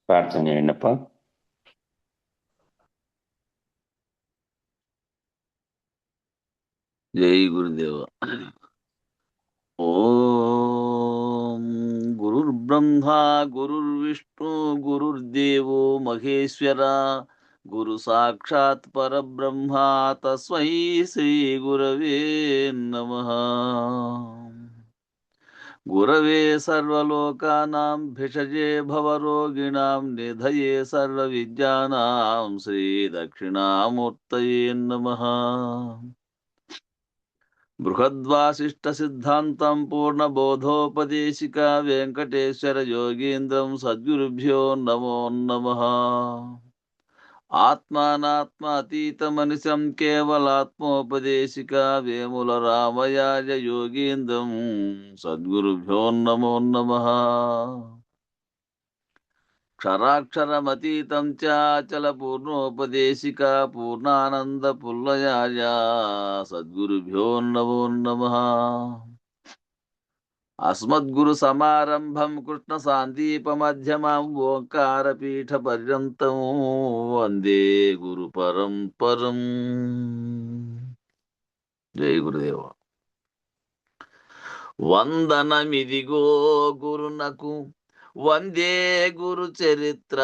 ప్రార్థన చేయండి అప్ప. జై గురుదేవ. ఓం గురుర్బ్రహ్మ గురుర్విష్ణు గురుర్దేవో మహేశ్వర గురు సాక్షాత్ పరబ్రహ్మ తస్మై శ్రీ గురవే నమః. గురవే సర్వలోకానాం భిషజే భవరోగిణాం నిధయే సర్వవిద్యానాం శ్రీ దక్షిణామూర్తయే నమః. బృహద్వాసిష్ట సిద్ధాంతం పూర్ణబోధోపదేశిక వెంకటేశ్వర యోగీంద్రం సద్గురుభ్యో నమో నమః. ఆత్మానాత్మ అతీతమనిశం కేవలాత్మోపదేశిక వేముల రామయాజ యోగీంద్రం సద్గురుభ్యో నమో నమః. క్షరాక్షరమతీతం చాచల పూర్ణోపదేశిక పూర్ణానంద పుల్లయాయ సద్గురుభ్యో నమో నమః. అస్మద్గురు సమారంభం కృష్ణ సాందీపమధ్యమం ఓంకారపీఠ పర్యంతం వందే గురు పరంపరం. జై గురుదేవ. వందనమిదిగో గురునకు వందే గురు చరిత్ర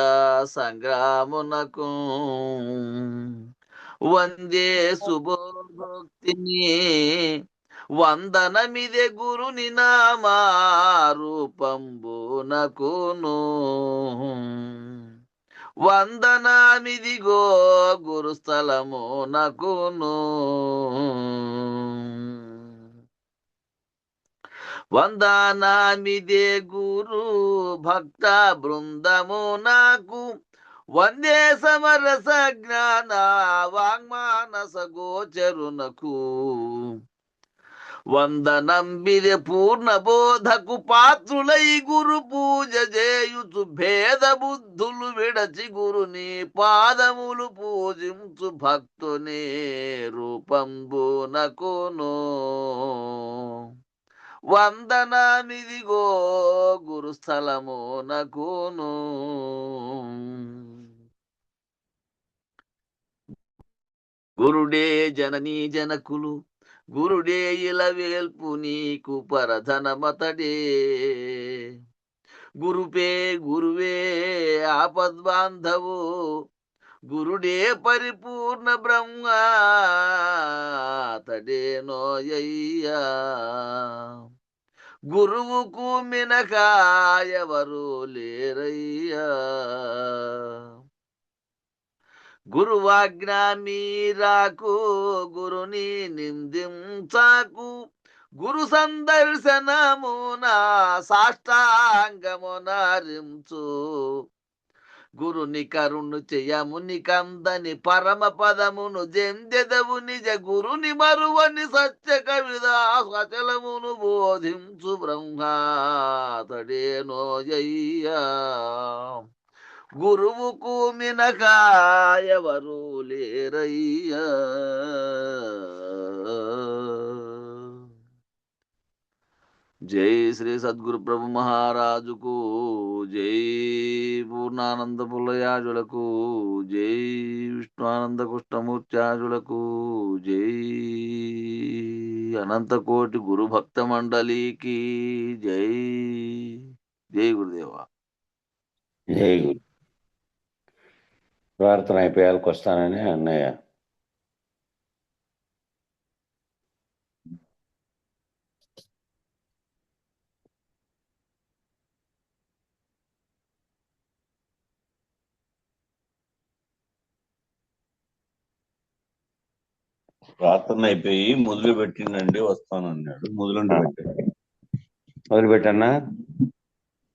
సంగ్రామునకు వందే శుభోక్తిని వందనమిదే గురుని నామా రూపంబునకును వందనామిదిగో గురుస్థలమునకును వందనామిదే గురు భక్త బృందము నాకు వందే సమరస జ్ఞాన వాంగ్మానస గోచరునకు వందనంబిదే పూర్ణ బోధకు పాత్రులై గురు పూజ చేయుచు భేద బుద్ధులు విడచి గురుని పాదములు పూజించు భక్తుని రూపంబునకును వందనమిదిగో గురుస్థలమునకును. గురుడే జననీ జనకులు గురుడే ఇలవేల్పు నీకు పరధనమతడే గురుపే గురువే ఆపద్బాంధవు గురుడే పరిపూర్ణ బ్రహ్మ తడే నోయ్యా గురువుకు మినకాయవరు లేరయ్యా గురువాజ్ఞ మీరాకు గురుని నిందించాకు గురు సందర్శనమున సాష్టాంగమునరించు గురుని కరుణు చేయముని కందని పరమ పదమును జందెదవు నిజ గురుని మరువని సత్య కవిద సచలమును బోధించు బ్రహ్మాతడేనోయ్యా గురువుకు మినకాయవరు లేరయ్యా. జై శ్రీ సద్గురు ప్రభు మహారాజుకు జై. పూర్ణానంద పుల్లయాజులకు జై. విష్ణుఆనంద కృష్ణమూర్త్యాజులకు జై. అనంతకోటి గురు భక్త మండలికి జై. జై గురుదేవా. జై గురు. ప్రార్థన అయిపోయాలకు వస్తానని అన్నయ్య. ప్రార్థన అయిపోయి మొదలు పెట్టిండండి వస్తానన్నాడు. మొదలుపెట్టన్నా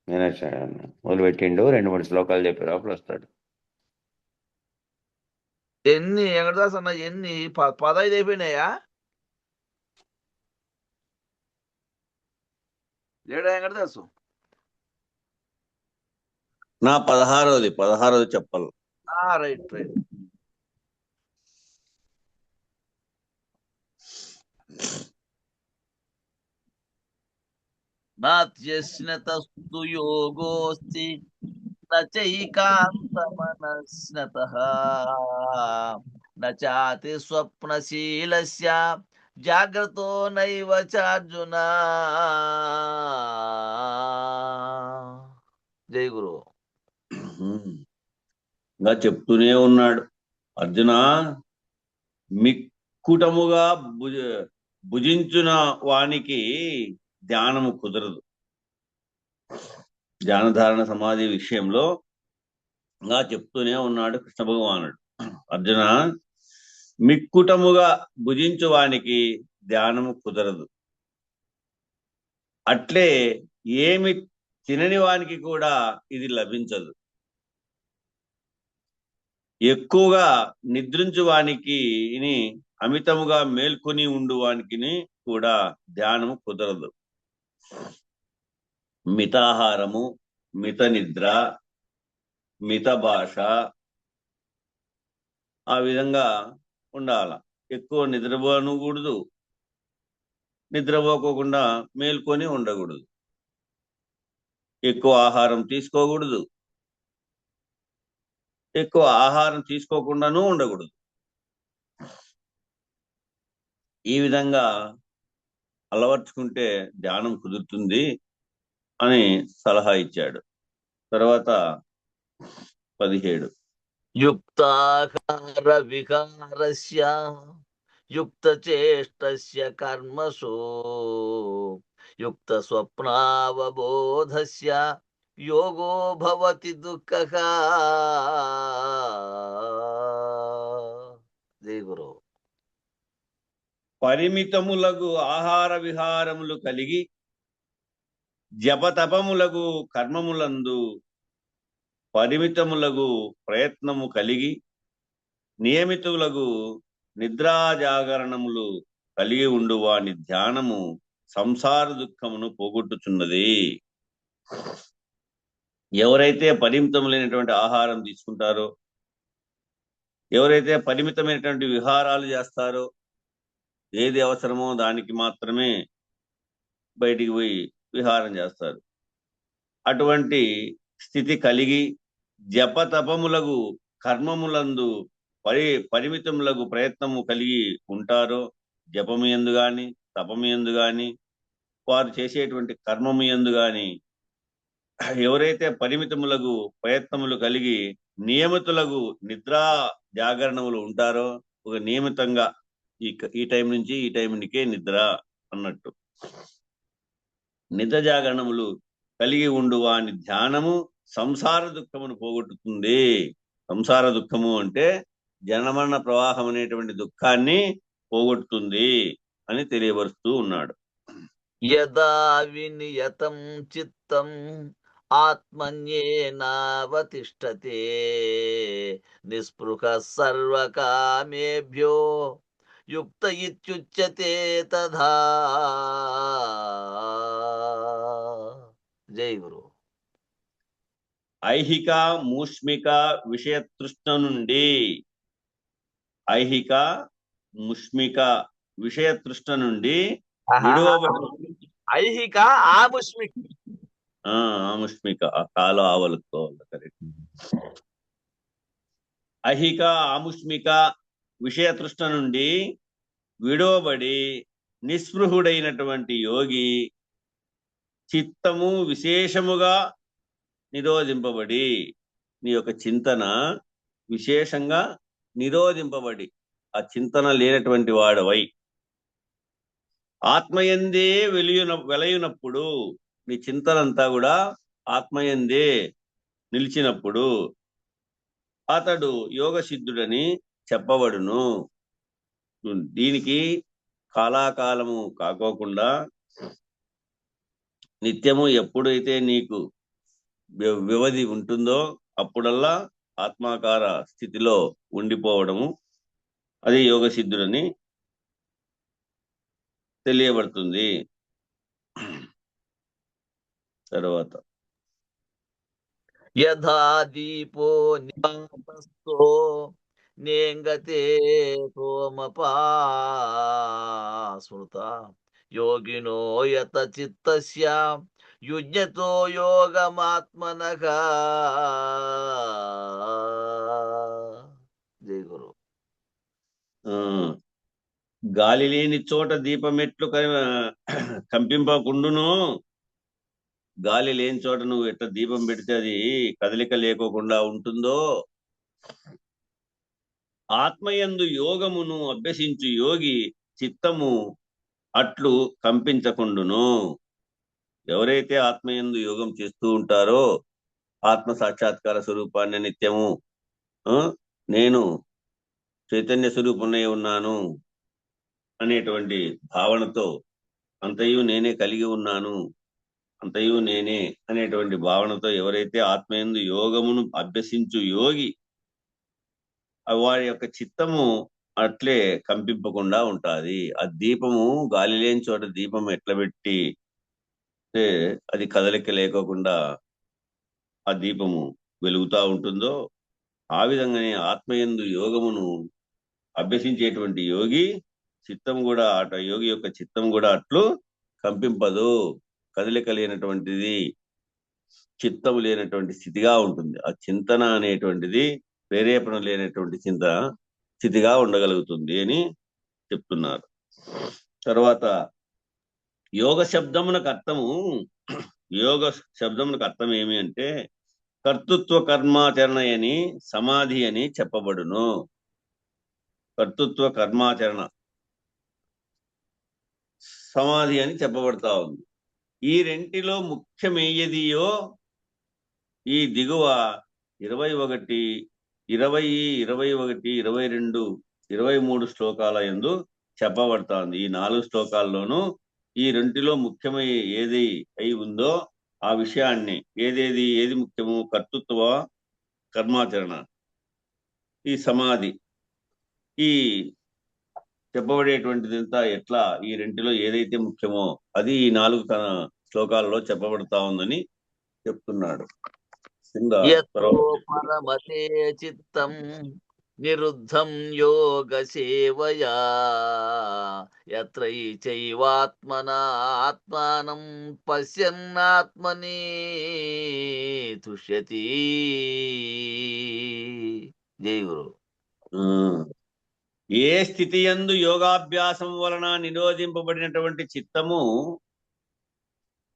నేనే అన్న మొదలుపెట్టిండు. 2-3 శ్లోకాలు చెప్పి లోపల వస్తాడు. ఎన్ని వెంకటదాస్ అన్న ఎన్ని 15 అయిపోయినాయా? లేడా వెంకటదాసు? నా 16ది చెప్పాలి. Right right. నాత్యశ్నతస్తు యోగోస్తి నైకాంతమనస్నతః నాతి స్వప్నశీలస్య జాగ్రత్తో నైవ చార్జున. జై గురు. ఇంకా చెప్తూనే ఉన్నాడు, అర్జున మిక్కుటముగా భుజించున వానికి ధ్యానము కుదరదు. ధ్యానధారణ సమాధి విషయంలో ఇంకా చెప్తూనే ఉన్నాడు కృష్ణ భగవానుడు, అర్జున మిక్కుటముగా భుజించు వానికి ధ్యానము కుదరదు. అట్లే ఏమి తినని వానికి కూడా ఇది లభించదు. ఎక్కువగా నిద్రించు వానికి అమితముగా మేల్కొని ఉండు వానికి కూడా ధ్యానము కుదరదు. మితాహారము, మిత నిద్ర, మిత భాష, ఆ విధంగా ఉండాల. ఎక్కువ నిద్రపోనకూడదు, నిద్రపోకోకుండా మేల్కొని ఉండకూడదు. ఎక్కువ ఆహారం తీసుకోకూడదు, ఎక్కువ ఆహారం తీసుకోకుండానూ ఉండకూడదు. ఈ విధంగా అలవర్చుకుంటే ధ్యానం కుదురుతుంది అని సలహా ఇచ్చాడు. తర్వాత 17 యుక్తాహార విహారస్య యుక్త చేష్టస్య కర్మసు యుక్త స్వప్నావబోధస్య యోగో భవతి దుఃఖః. జై గురు. పరిమితములగు ఆహార విహారములు కలిగి జపతపములగు కర్మములందు పరిమితములగు ప్రయత్నము కలిగి నియమితులగు నిద్రా జాగరణములు కలిగి ఉండు వాని ధ్యానము సంసార దుఃఖమును పోగొట్టుచున్నది. ఎవరైతే పరిమితములైనటువంటి ఆహారం తీసుకుంటారో, ఎవరైతే పరిమితమైనటువంటి విహారాలు చేస్తారో, ఏది అవసరమో దానికి మాత్రమే బయటికి పోయి విహారం చేస్తారు, అటువంటి స్థితి కలిగి జపతపములగు కర్మములందు పరిమితములగు ప్రయత్నము కలిగి ఉంటారో, జపము యందు గాని తపము యందు గాని వారు చేసేటువంటి కర్మము యందు గాని ఎవరైతే పరిమితములగు ప్రయత్నములు కలిగి నియమితులగు నిద్రా జాగరణములు ఉంటారో, ఒక నియమితంగా ఈ టైం నుంచి ఈ టైంకే నిద్ర అన్నట్టు నిద్ర జాగరణములు కలిగి ఉండు వాని ధ్యానము సంసార దుఃఖమును పోగొట్టుతుంది. సంసార దుఃఖము అంటే జనమరణ ప్రవాహం అనేటువంటి దుఃఖాన్ని పోగొట్టుతుంది అని తెలియపరుస్తూ ఉన్నాడు. యదా వినియతం చిత్తం ఆత్మన్యేనావతిష్టతే నిస్పృహ సర్వకామేభ్యో యుక్త ఇత్యుచ్యతే తథా. జై గురు. ఐహిక మూష్మిక విషయతృష్ణ నుండి ఐహిక ముష్మిక విషయతృష్ణ నుండి విడువబడి ఐహిక ఆముష్మిక ఆముష్మిక కాలో ఆవలుకోవాలి కరెక్ట్. ఐహిక ఆముష్మిక విషయతృష్ణ నుండి విడవబడి నిస్పృహుడైనటువంటి యోగి చిత్తము విశేషముగా నిరోధింపబడి, నీ యొక్క చింతన విశేషంగా నిరోధింపబడి ఆ చింతన లేనటువంటి వాడవై ఆత్మయందే వెలయునప్పుడు, నీ చింతనంతా కూడా ఆత్మయందే నిలిచినప్పుడు అతడు యోగ సిద్ధుడని చెప్పబడును. దీనికి కాలాకాలము కాకోకుండా నిత్యము ఎప్పుడైతే నీకు వ్యవధి ఉంటుందో అప్పుడల్లా ఆత్మాకార స్థితిలో ఉండిపోవడము, అది యోగ సిద్ధుడని తెలియబడుతుంది. తర్వాత యథా దీపో నివాసస్థో నేంగతే సోమపా స్మృత యోగినో యత చిత్తస్య యుజ్ఞతో యోగమాత్మనః. జై గురు. ఆ, గాలి లేని చోట దీపం ఎట్లు కంపింపకుండును, గాలి లేని చోట నువ్వు ఎట్లా దీపం పెడితే అది కదలిక లేకోకుండా ఉంటుందో, ఆత్మయందు యోగమును అభ్యసించు యోగి చిత్తము అట్లు కంపించకుండును. ఎవరైతే ఆత్మయందు యోగం చేస్తూ ఉంటారో, ఆత్మ సాక్షాత్కార స్వరూపాన్ని నిత్యము నేను చైతన్య స్వరూపునే ఉన్నాను అనేటువంటి భావనతో, అంతయు నేనే కలిగి ఉన్నాను, అంతయు నేనే అనేటువంటి భావనతో ఎవరైతే ఆత్మయందు యోగమును అభ్యసించు యోగి, వారి యొక్క చిత్తము అట్లే కంపింపకుండా ఉంటుంది. ఆ దీపము గాలి లేని చోట దీపం ఎట్లా పెట్టి అది కదలిక లేకోకుండా ఆ దీపము వెలుగుతూ ఉంటుందో, ఆ విధంగానే ఆత్మయందు యోగమును అభ్యసించేటువంటి యోగి చిత్తం కూడా యోగి యొక్క చిత్తం కూడా అట్లు కంపింపదు, కదలిక లేనటువంటిది, చిత్తము లేనటువంటి స్థితిగా ఉంటుంది. ఆ చింతన అనేటువంటిది ప్రేరేపణ లేనటువంటి స్థితిగా ఉండగలుగుతుంది అని చెప్తున్నారు. తర్వాత యోగ శబ్దమునకు అర్థం ఏమి అంటే కర్తృత్వ కర్మాచరణ అని సమాధి అని చెప్పబడును. కర్తృత్వ కర్మాచరణ సమాధి అని చెప్పబడతా ఉంది. ఈ రెంటిలో ముఖ్యమేయదియో ఈ దిగువ 21, 20, 21, 22, 23 శ్లోకాల యందు చెప్పబడతా ఉంది. ఈ 4 శ్లోకాల్లోనూ ఈ రెంటిలో ముఖ్యమై ఏది అయి ఉందో ఆ విషయాన్ని, ఏది ముఖ్యము, కర్తృత్వ కర్మాచరణ, ఈ సమాధి, ఈ చెప్పబడేటువంటిదంతా ఎట్లా ఈ రెంటిలో ఏదైతే ముఖ్యమో అది ఈ 4 శ్లోకాలలో చెప్పబడతా ఉందని చెప్తున్నాడు. యతో పరమతే చిత్తం నిరుద్ధం యోగ సేవయా యత్రైచైవాత్మనా ఆత్మానం పశ్యన్నాత్మని తుష్యతి. జై గురు. ఏ స్థితి యందు యోగాభ్యాసం వలన నిరోధింపబడినటువంటి చిత్తము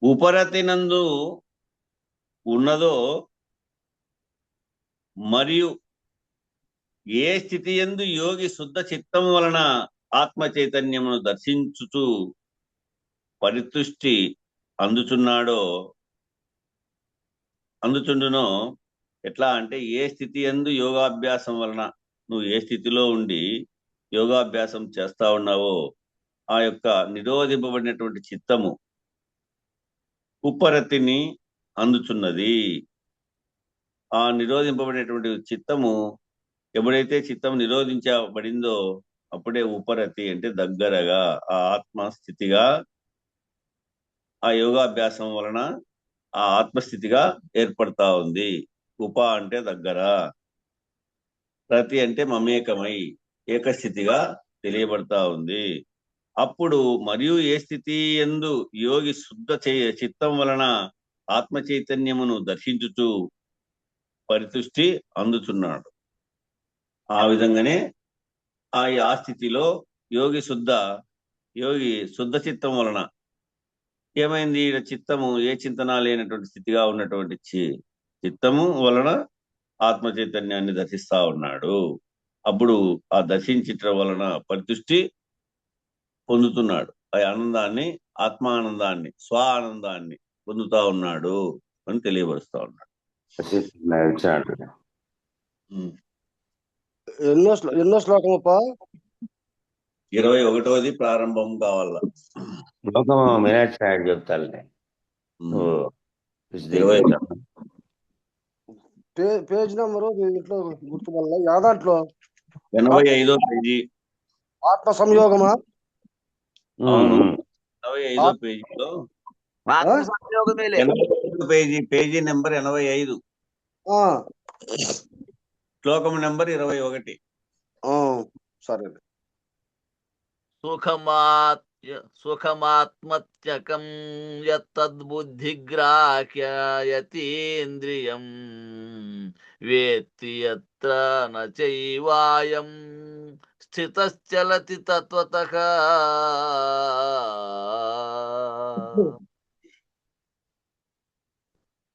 ఉపరతినందు ఉన్నదో, మరియు ఏ స్థితి యందు యోగి శుద్ధ చిత్తం వలన ఆత్మ చైతన్యమును దర్శించుచు పరితుష్టి అందుచుండునో, ఎట్లా అంటే ఏ స్థితి యందు యోగాభ్యాసం వలన నువ్వు ఏ స్థితిలో ఉండి యోగాభ్యాసం చేస్తా ఉన్నావో ఆ యొక్క నిరోధింపబడినటువంటి చిత్తము ఉపరతిని అందుచున్నది. ఆ నిరోధింపబడినటువంటి చిత్తము ఎప్పుడైతే చిత్తం నిరోధించబడిందో అప్పుడే ఉపరతి అంటే దగ్గరగా ఆ ఆత్మస్థితిగా, ఆ యోగాభ్యాసం వలన ఆ ఆత్మస్థితిగా ఏర్పడతా ఉంది. ఉప అంటే దగ్గర, ప్రతి అంటే మమేకమై ఏకస్థితిగా తెలియబడతా ఉంది. అప్పుడు మరియు ఏ స్థితి యందు యోగి శుద్ధ చిత్తం వలన ఆత్మ చైతన్యమును దర్శించుచు పరితుష్టి అందుచున్నాడు. ఆ విధంగానే ఆ స్థితిలో యోగి శుద్ధ చిత్తం వలన ఏమైంది, చిత్తము ఏ చింతన లేనటువంటి స్థితిగా ఉన్నటువంటి చిత్తము వలన ఆత్మ చైతన్యాన్ని దర్శిస్తా ఉన్నాడు. అప్పుడు ఆ దర్శించటం వలన పరితుష్టి పొందుతున్నాడు. ఆ ఆనందాన్ని, ఆత్మానందాన్ని, స్వ ఆనందాన్ని పొందుతా ఉన్నాడు అని తెలియపరుస్తా ఉన్నాడు. ఎన్నో శ్లోకమప్పా? 21వ ప్రారంభం కావాల. శ్లోకము మీనాక్షి నాయుడు చెప్తారులే. పేజ్ నెంబరు ఇంట్లో గుర్తుపడాల. యా దాంట్లో? 85వ పేజీ. ఆత్మ సంయోగమా? అవును, 85వ పేజీలో పేజీ నెంబర్ 85, శ్లోకం నెంబర్ 21. సరే. సుఖమాత్ సుఖమాత్మత్యకం యత్తద్బుద్ధిగ్రాహ్యయతీంద్రియం వేత్తి యత్ర నచైవాయం స్థితశ్చలతి తత్వతః.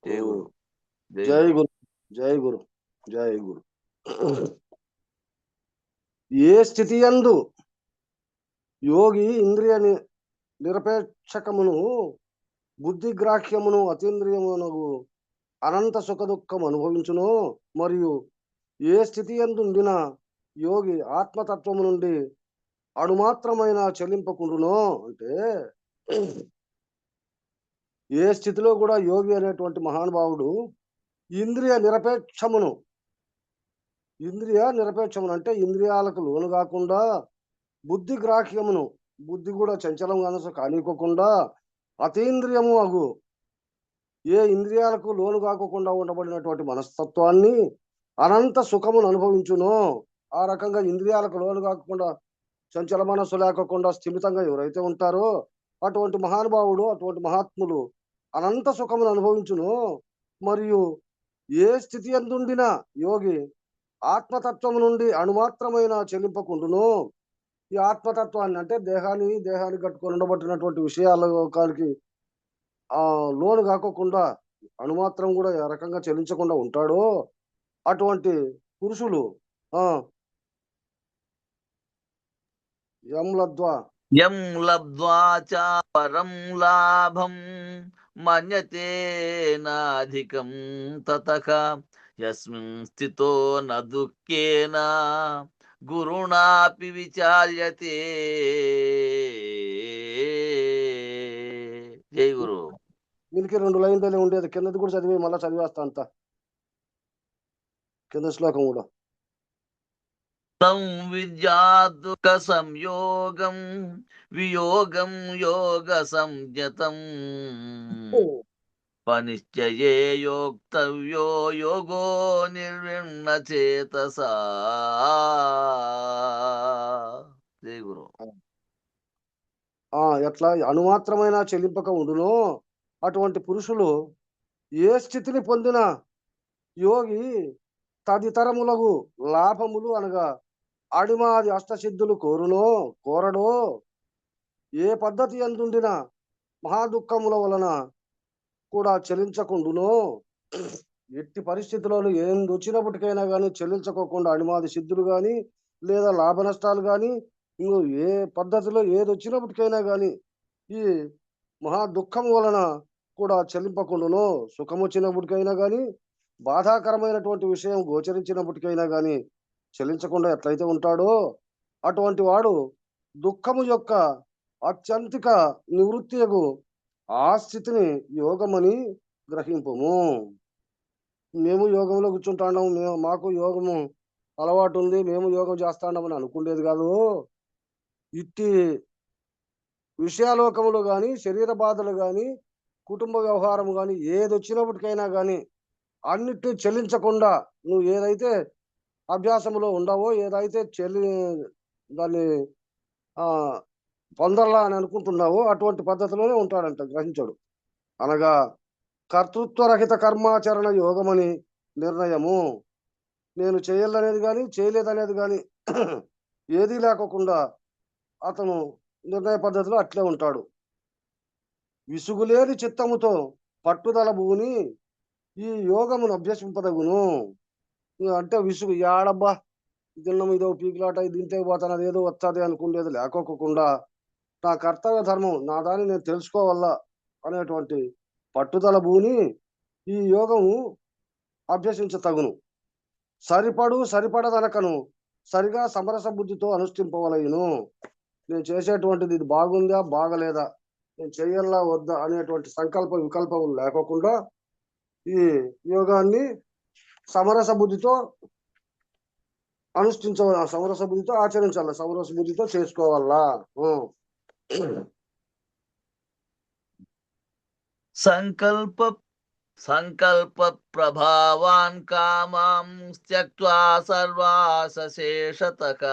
జై గురు. జై గురు, జై గురు, జై గురు. ఏ స్థితి యందు యోగి ఇంద్రియ నిరపేక్షకమును బుద్ధిగ్రాహ్యమును అతీంద్రియమునకు అనంత సుఖ దుఃఖం అనుభవించును, మరియు ఏ స్థితి యందుండిన యోగి ఆత్మతత్వము నుండి అణుమాత్రమైన చెల్లింపకుండునో, అంటే ఏ స్థితిలో కూడా యోగి అనేటువంటి మహానుభావుడు ఇంద్రియ నిరపేక్షమును అంటే ఇంద్రియాలకు లోను కాకుండా బుద్ధి గ్రాహ్యమును, బుద్ధి కూడా చంచలం కానివ్వకుండా అతీంద్రియము అగు ఏ ఇంద్రియాలకు లోను కాకుండా ఉండబడినటువంటి మనస్తత్వాన్ని అనంత సుఖమును అనుభవించునో, ఆ రకంగా ఇంద్రియాలకు లోను కాకుండా చంచల మనస్సు లేకుండా స్థిమితంగా ఎవరైతే ఉంటారో అటువంటి మహానుభావుడు, అటువంటి మహాత్ములు అనంత సుఖమును అనుభవించును. మరియు ఏ స్థితి ఎందుండిన యోగి ఆత్మతత్వము నుండి అణుమాత్రమైన చెల్లింపకుండును. ఈ ఆత్మతత్వాన్ని అంటే దేహాన్ని కట్టుకొని ఉండబట్టినటువంటి విషయాలకి లోను కాకోకుండా అణుమాత్రం కూడా ఏ రకంగా చెల్లించకుండా ఉంటాడో అటువంటి పురుషులు యం లబ్ధ్వా చ పరం లాభం మన్యతే నాధికం తతః యస్మిన్ స్థితో న దుఃఖేన గురుణాపి విచార్యతే. జై గురు. వీళ్ళకి 2 లైన్లే ఉండేది, కిందది కూడా చదివి మళ్ళీ చదివేస్తా అంత కింద శ్లోకం కూడా. తం విద్యాదుఃఖ సంయోగం వియోగం యోగ సంజ్ఞతం పనిశ్చయే యోక్తవ్యో యోగో నిర్విణ్ణ చేతసా. జై గురు. ఎట్లా అణుమాత్రమైన చెల్లింపక ఉండునో అటువంటి పురుషులు ఏ స్థితిని పొందిన యోగి తదితరములకు లాభములు అనగా అడిమాది అష్టసిద్ధులు కోరడో, ఏ పద్ధతి ఎందుండిన మహాదుఃఖముల వలన కూడా చెల్లించకుండునో, ఎట్టి పరిస్థితులలో ఏం వచ్చినప్పటికైనా కానీ చెల్లించకోకుండా అడిమాది సిద్ధులు కానీ లేదా లాభ నష్టాలు కానీ ఇంకో ఏ పద్ధతిలో ఏది వచ్చినప్పటికైనా కానీ ఈ మహా దుఃఖం వలన కూడా చెల్లింపకుండునో, సుఖం వచ్చినప్పటికైనా కానీ బాధాకరమైనటువంటి విషయం గోచరించినప్పటికైనా కానీ చెల్లించకుండా ఎట్లయితే ఉంటాడో అటువంటి వాడు దుఃఖము యొక్క అత్యంతిక నివృత్తియగు ఆ స్థితిని యోగమని గ్రహింపము. మేము యోగంలో కూర్చుంటాము, మాకు యోగము అలవాటు ఉంది, మేము యోగం చేస్తామని అనుకునేది కాదు. ఇట్టి విషయాలోకములు కానీ శరీర బాధలు కానీ కుటుంబ వ్యవహారం కానీ ఏది వచ్చినప్పటికైనా కానీ అన్నిటిని చెల్లించకుండా నువ్వు ఏదైతే అభ్యాసంలో ఉండవో, ఏదైతే దాన్ని పొందలా అని అనుకుంటున్నావో అటువంటి పద్ధతిలోనే ఉంటాడంట, గ్రహించడు. అనగా కర్తృత్వరహిత కర్మాచరణ యోగమని నిర్ణయము. నేను చేయాలనేది కానీ చేయలేదనేది కానీ ఏదీ లేకోకుండా అతను నిర్ణయ పద్ధతిలో అట్లే ఉంటాడు. విసుగులేని చిత్తముతో పట్టుదల భూని ఈ యోగమును అభ్యసింపదగును. అంటే విసుగు యాడబ్బా తిన్నాము ఇదో పీకిలాట దీంతో పోతాను అదేదో వస్తుంది అనుకునేది లేకోకుండా నా కర్తవ్య ధర్మం నా దాన్ని నేను తెలుసుకోవాలా అనేటువంటి పట్టుదల భూని ఈ యోగము అభ్యసించతగును. సరిపడదనకను సరిగా సమరస బుద్ధితో అనుష్ఠింపవలయును. నేను చేసేటువంటిది ఇది బాగుందా బాగలేదా, నేను చెయ్యాలా వద్దా అనేటువంటి సంకల్ప వికల్పములు లేకోకుండా ఈ యోగాన్ని సమరస బుద్ధితో అనుష్ఠించవాలి, సమరస బుద్ధితో ఆచరించాలి, సమరస బుద్ధితో చేసుకోవాలా. సంకల్ప ప్రభావాన్ కామాం త్యక్త్వా సర్వాశేషతః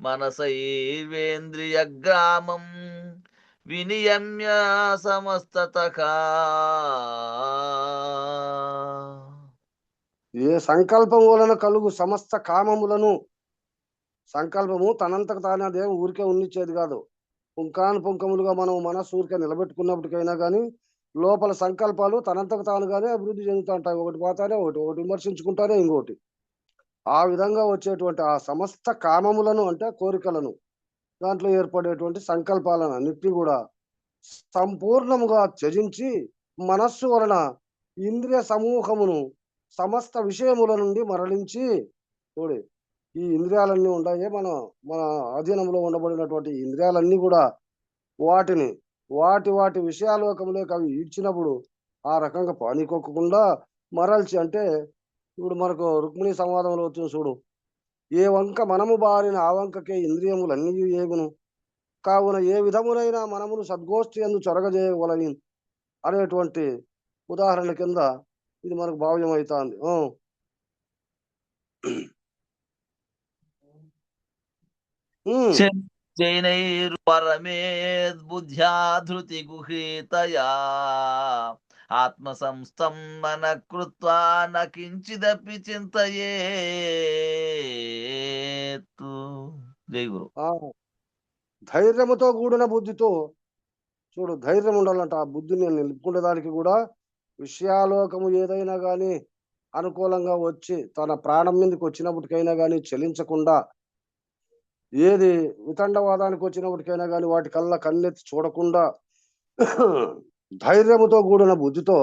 మనసైర్వేంద్రియగ్రామం వినియమ్య సమస్తతకా. ఏ సంకల్పం వలన కలుగు సమస్త కామములను, సంకల్పము తనంతకు తానే అదే ఊరికే ఉన్నిచ్చేది కాదు. పుంకానుపుంకములుగా మనం మనస్సు ఊరికే నిలబెట్టుకున్నప్పటికైనా కానీ లోపల సంకల్పాలు తనంతకు తానుగానే అభివృద్ధి చెందుతూ ఉంటాయి. ఒకటి పోతానే ఒకటి విమర్శించుకుంటానే ఇంకోటి. ఆ విధంగా వచ్చేటువంటి ఆ సమస్త కామములను అంటే కోరికలను, దాంట్లో ఏర్పడేటువంటి సంకల్పాలను అన్నిటినీ కూడా సంపూర్ణముగా త్యజించి మనస్సు వలన ఇంద్రియ సమూహమును సమస్త విషయముల నుండి మరలించి, చూడు ఈ ఇంద్రియాలన్నీ ఉంటాయి మన అధీనంలో ఉండబడినటువంటి ఇంద్రియాలన్నీ కూడా వాటిని వాటి విషయాలోకములోకి అవి ఈడ్చినప్పుడు ఆ రకంగా పానీకొక్కకుండా మరల్చి, అంటే ఇప్పుడు మనకు రుక్మిణి సంవాదంలో వచ్చిన చూడు, ఏ వంక మనము బారిన ఆ వంకకే ఇంద్రియములన్నీ ఏగును, కావున ఏ విధములైన మనమును సద్గోష్ఠి ఎందు చొరగజేయవలని అనేటువంటి ఉదాహరణ కింద ఇది మనకు భావ్యమవుతుంది. చైనైర్పరమేద్బుద్ధ్యా ధృతి గుహీతయా ఆత్మసంస్థం మన కృత్వా న కించిదపి చింతయేత్తు. జై గురు. ధైర్యముతో కూడిన బుద్ధితో, చూడు ధైర్యం ఉండాలంట. ఆ బుద్ధిని నిలుపుకునే దానికి కూడా విషయాలోకము ఏదైనా కానీ అనుకూలంగా వచ్చి తన ప్రాణం మీదకి వచ్చినప్పటికైనా కానీ చలించకుండా, ఏది వితండవాదానికి వచ్చినప్పటికైనా కానీ వాటి కల్లా కన్నెత్తి చూడకుండా ధైర్యముతో కూడిన బుద్ధితో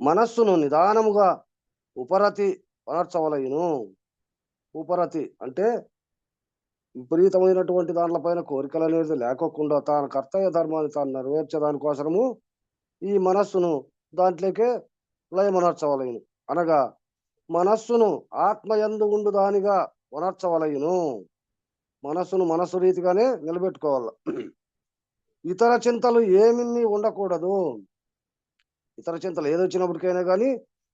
మనస్సును నిదానముగా ఉపరతి వనర్చవలయును. ఉపరతి అంటే విపరీతమైనటువంటి దాంట్లపైన కోరికలు అనేది లేకోకుండా తాను కర్తవ్య ధర్మాన్ని తాను నెరవేర్చేదానికోసము ఈ మనస్సును దాంట్లోకే లయమనర్చవలయును. అనగా మనస్సును ఆత్మయందు ఉండు దానిగా వనర్చవలయును. మనస్సును మనస్సు రీతిగానే నిలబెట్టుకోవాలి. ఇతర చింతలు ఏమీ ఉండకూడదు. ఇతర చింతలు ఏదొచ్చినప్పటికైనా కానీ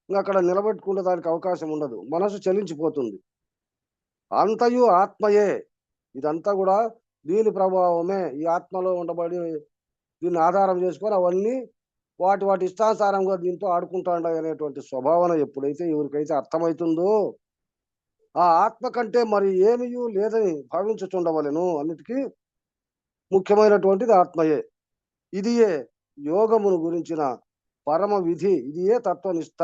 ఇంకా అక్కడ నిలబెట్టుకునే దానికి అవకాశం ఉండదు. మనస్సు చలించిపోతుంది. అంతయు ఆత్మయే. ఇదంతా కూడా దీని ప్రభావమే. ఈ ఆత్మలో ఉండబడి దీన్ని ఆధారం చేసుకొని అవన్నీ వాటి ఇష్టానుసారంగా దీంతో ఆడుకుంటాండాయి అనేటువంటి స్వభావన ఎప్పుడైతే ఎవరికైతే అర్థమవుతుందో ఆ ఆత్మ కంటే మరి ఏమీ లేదని భావించుచుండవలెను. అన్నిటికీ ముఖ్యమైనటువంటిది ఆత్మయే. ఇదియే యోగమును గురించిన పరమ విధి. ఇదియే తత్వనిష్ట.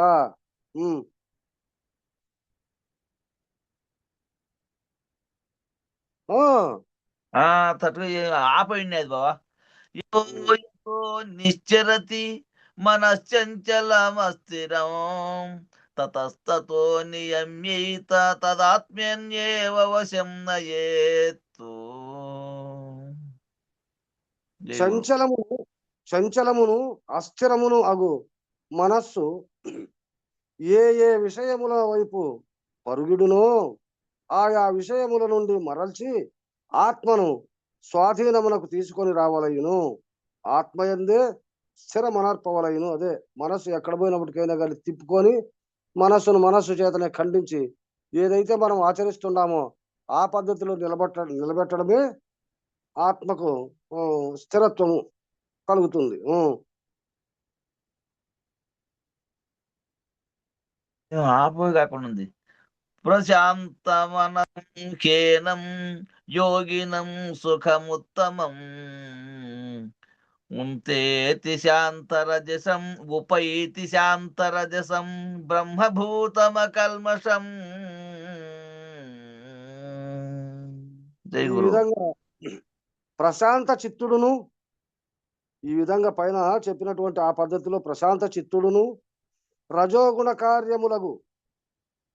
ఆపండి అది బాబా. నిశ్చరతి మనశ్చంచలమస్థిరం తతస్తతో నియమ్యైత తదాత్మ్యన్యేవ వశం నయేత్తు. చంచలమును అస్థిరమును అగు మనస్సు ఏ విషయముల వైపు పరుగుడునో ఆయా విషయముల నుండి మరల్చి ఆత్మను స్వాధీనమునకు తీసుకొని రావలయును. ఆత్మయందే స్థిరమనర్పవలయును. అదే మనస్సు ఎక్కడ పోయినప్పటికైనా కానీ తిప్పుకొని మనస్సు చేతనే ఖండించి ఏదైతే మనం ఆచరిస్తున్నామో ఆ పద్ధతిలో నిలబెట్టడమే ఆత్మకు స్థిరత్వము కలుగుతుంది. ఆపు కాకుండా ఉంది. ప్రశాంతమనం యోగినం సుఖముత్తమం ఉంతేతి శాంతరజసం ఉపైతి శాంతరజసం బ్రహ్మభూతమకల్మషం. ఈ విధంగా ప్రశాంత చిత్తుడును, ఈ విధంగా పైన చెప్పినటువంటి ఆ పద్ధతిలో ప్రశాంత చిత్తుడును రజోగుణ కార్యములకు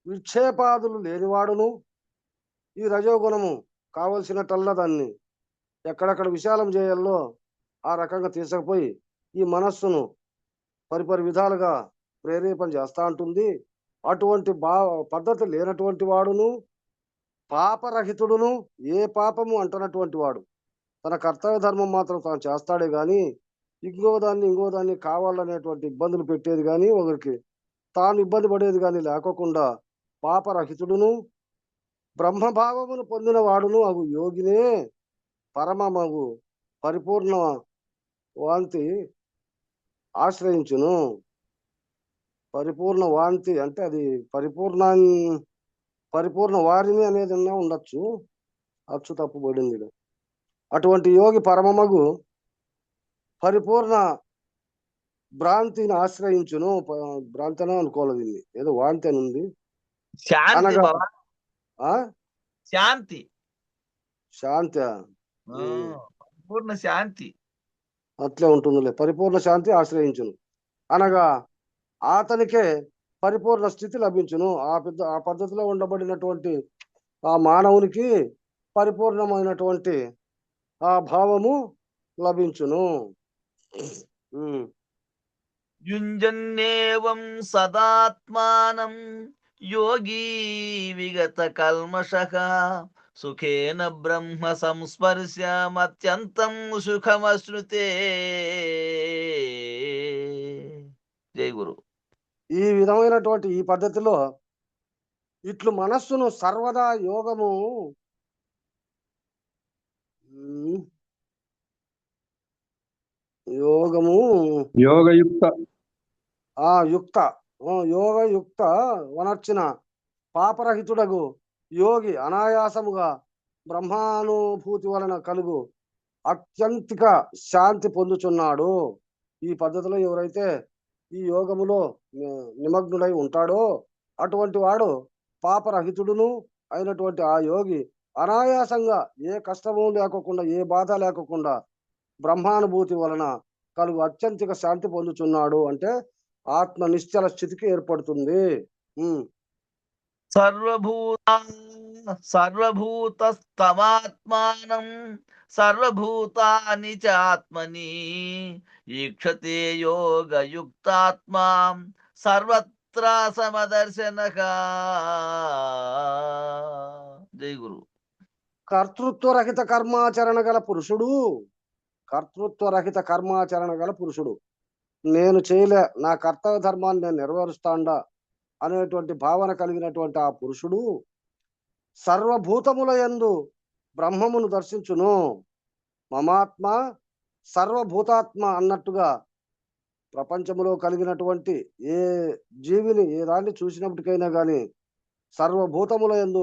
విక్షేపాదులు లేనివాడును, ఈ రజోగుణము కావలసినట్టల్లా దాన్ని ఎక్కడెక్కడ విశాలం చేయాలో ఆ రకంగా తీసుకుపోయి ఈ మనస్సును పరిపరి విధాలుగా ప్రేరేపణ చేస్తూ ఉంటుంది. అటువంటి పద్ధతి లేనటువంటి వాడును, పాపరహితుడును, ఏ పాపము అంటనటువంటి వాడు తన కర్తవ్య ధర్మం మాత్రం తాను చేస్తాడే కానీ ఇంకో దాన్ని కావాలనేటువంటి ఇబ్బందులు పెట్టేది కానీ ఒకరికి తాను ఇబ్బంది పడేది కానీ లేకోకుండా పాపరహితుడును బ్రహ్మభావమును పొందిన వాడును అగు యోగినే పరమమగు పరిపూర్ణ వాంతి ఆశ్రయించును. పరిపూర్ణ వాంతి అంటే అది పరిపూర్ణ వారిని అనేది ఉండొచ్చు, అచ్చు తప్పుబడింది. అటువంటి యోగి పరమమగు పరిపూర్ణ భ్రాంతిని ఆశ్రయించును. భ్రాంతినే అనుకోవాలి, దీన్ని ఏదో వాంతి అని ఉంది. శాంతి అనగా బాబా, ఆ శాంతి, శాంతి పూర్ణ శాంతి. అట్లే ఉంటుందిలే. పరిపూర్ణ శాంతి ఆశ్రయించును అనగా అతనికే పరిపూర్ణ స్థితి లభించును. ఆ పద్ధతిలో ఉండబడినటువంటి ఆ మానవునికి పరిపూర్ణమైనటువంటి ఆ భావము లభించును. యుంజన్నేవం సదాత్మానం యోగీ విగత కల్మషః సుఖేన బ్రహ్మ సంస్పర్శ్యమత్యంతం సుఖమశ్నుతే. జై గురు. ఈ విధమైనటువంటి ఈ పద్ధతిలో ఇట్లు మనస్సును సర్వదా యోగము యోగయుక్త యోగయుక్త వనర్చిన పాపరహితుడగు యోగి అనాయాసముగా బ్రహ్మానుభూతి వలన కలుగు అత్యంతిక శాంతి పొందుచున్నాడు. ఈ పద్ధతిలో ఎవరైతే ఈ యోగములో నిమగ్నుడై ఉంటాడో అటువంటి వాడు పాపరహితుడును అయినటువంటి ఆ యోగి అనాయాసంగా ఏ కష్టము లేకోకుండా ఏ బాధ లేకోకుండా బ్రహ్మానుభూతి వలన కలుగు అత్యంతిక శాంతి పొందుచున్నాడు. అంటే ఆత్మ నిశ్చల స్థితికి ఏర్పడుతుంది. సర్వభూతస్తమాత్మానం సర్వభూతాని చ ఆత్మని ఈక్షతే యోగయుక్తాత్మా సర్వత్ర సమదర్శనః. జై గురు. కర్తృత్వరహిత కర్మాచరణ గల పురుషుడు నేను చేయలే, నా కర్తవ్య ధర్మాన్ని నేను నెరవేరుస్తాండా అనేటువంటి భావన కలిగినటువంటి ఆ పురుషుడు సర్వభూతముల యందు బ్రహ్మమును దర్శించును. మమాత్మ సర్వభూతాత్మ అన్నట్టుగా ప్రపంచములో కలిగినటువంటి ఏ జీవిని ఏ దాన్ని చూసినప్పటికైనా గాని సర్వభూతముల యందు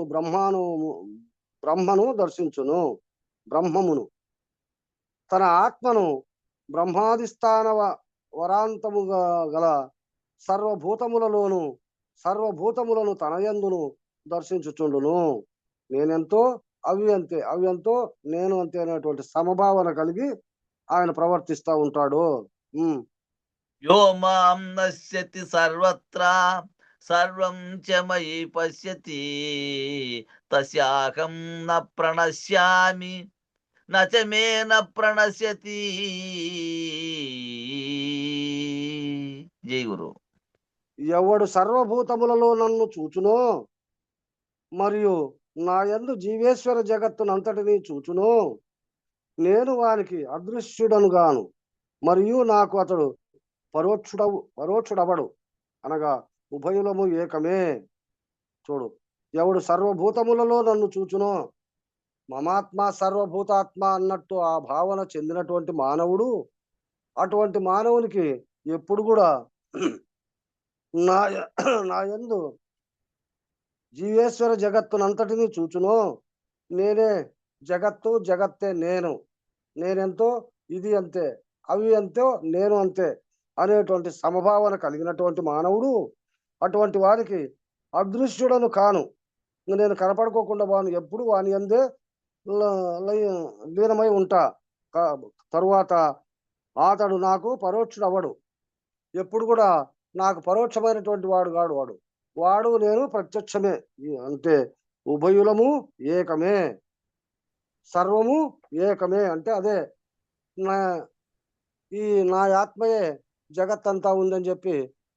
బ్రహ్మను దర్శించును. బ్రహ్మమును తన ఆత్మను బ్రహ్మాధిస్థాన వరాంతముగా గల సర్వభూతములను తనయందును దర్శించుచుండును. నేనెంతో అవి అంతే, అవి ఎంతో నేను అంతే అనేటువంటి సమభావన కలిగి ఆయన ప్రవర్తిస్తూ ఉంటాడు. యో మాం నశ్యతి సర్వత్ర సర్వం చ మయి పశ్యతి తస్యాహం న ప్రణశ్యామి నచ మే న ప్రణశ్యతి. జై గురు. ఎవడు సర్వభూతములలో నన్ను చూచునో మరియు నా యందు జీవేశ్వర జగత్తునంతటినీ చూచునో నేను వానికి అదృశ్యుడనుగాను మరియు నాకు అతడు పరోక్షుడవడు అనగా ఉభయులము ఏకమే. చూడు, ఎవడు సర్వభూతములలో నన్ను చూచునో మమాత్మ సర్వభూతాత్మ అన్నట్టు ఆ భావన చెందినటువంటి మానవుడు అటువంటి మానవునికి ఎప్పుడు కూడా నా యందు జీవేశ్వర జగత్తునంతటినీ చూచునో నేనే జగత్తు, జగత్తే నేనెంతో ఇది అంతే, అవి ఎంతో నేను అంతే అనేటువంటి సమభావన కలిగినటువంటి మానవుడు అటువంటి వారికి అదృశ్యుడను కాను, నేను కనపడుకోకుండా వాను ఎప్పుడు వాని యందే లీనమై ఉంటా. తరువాత అతడు నాకు పరోక్షుడవడు, ఎప్పుడు కూడా నాకు పరోక్షమైనటువంటి వాడు కాడు. వాడు నేను ప్రత్యక్షమే. అంటే ఉభయులము ఏకమే, సర్వము ఏకమే. అంటే అదే నా ఆత్మయే జగత్తంతా ఉందని చెప్పి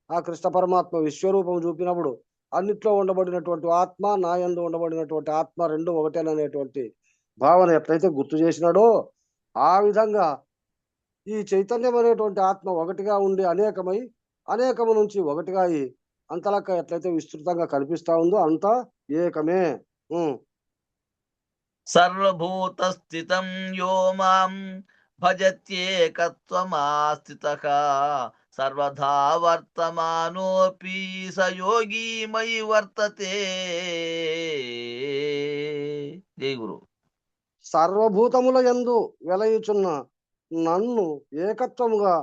ఆ కృష్ణ పరమాత్మ విశ్వరూపం చూపినప్పుడు అన్నిట్లో ఉండబడినటువంటి ఆత్మ, నా యందు ఉండబడినటువంటి ఆత్మ రెండు ఒకటేననేటువంటి భావన ఎట్లయితే గుర్తు చేసినాడో ఆ విధంగా ఈ చైతన్యం అనేటువంటి ఆత్మ ఒకటిగా ఉండి అనేకము నుంచి ఒకటిగా అంతలక్క ఎట్లయితే విస్తృతంగా కనిపిస్తా ఉందో అంతా ఏకమే. సర్వభూత స్థితం యో మాం భజత్యేకత్వమాస్థితః సర్వదా వర్తమానోపి స యోగి మయి వర్తతే. జై గురు. సర్వభూతముల యందు వెలయుచున్న నన్ను ఏకత్వముగా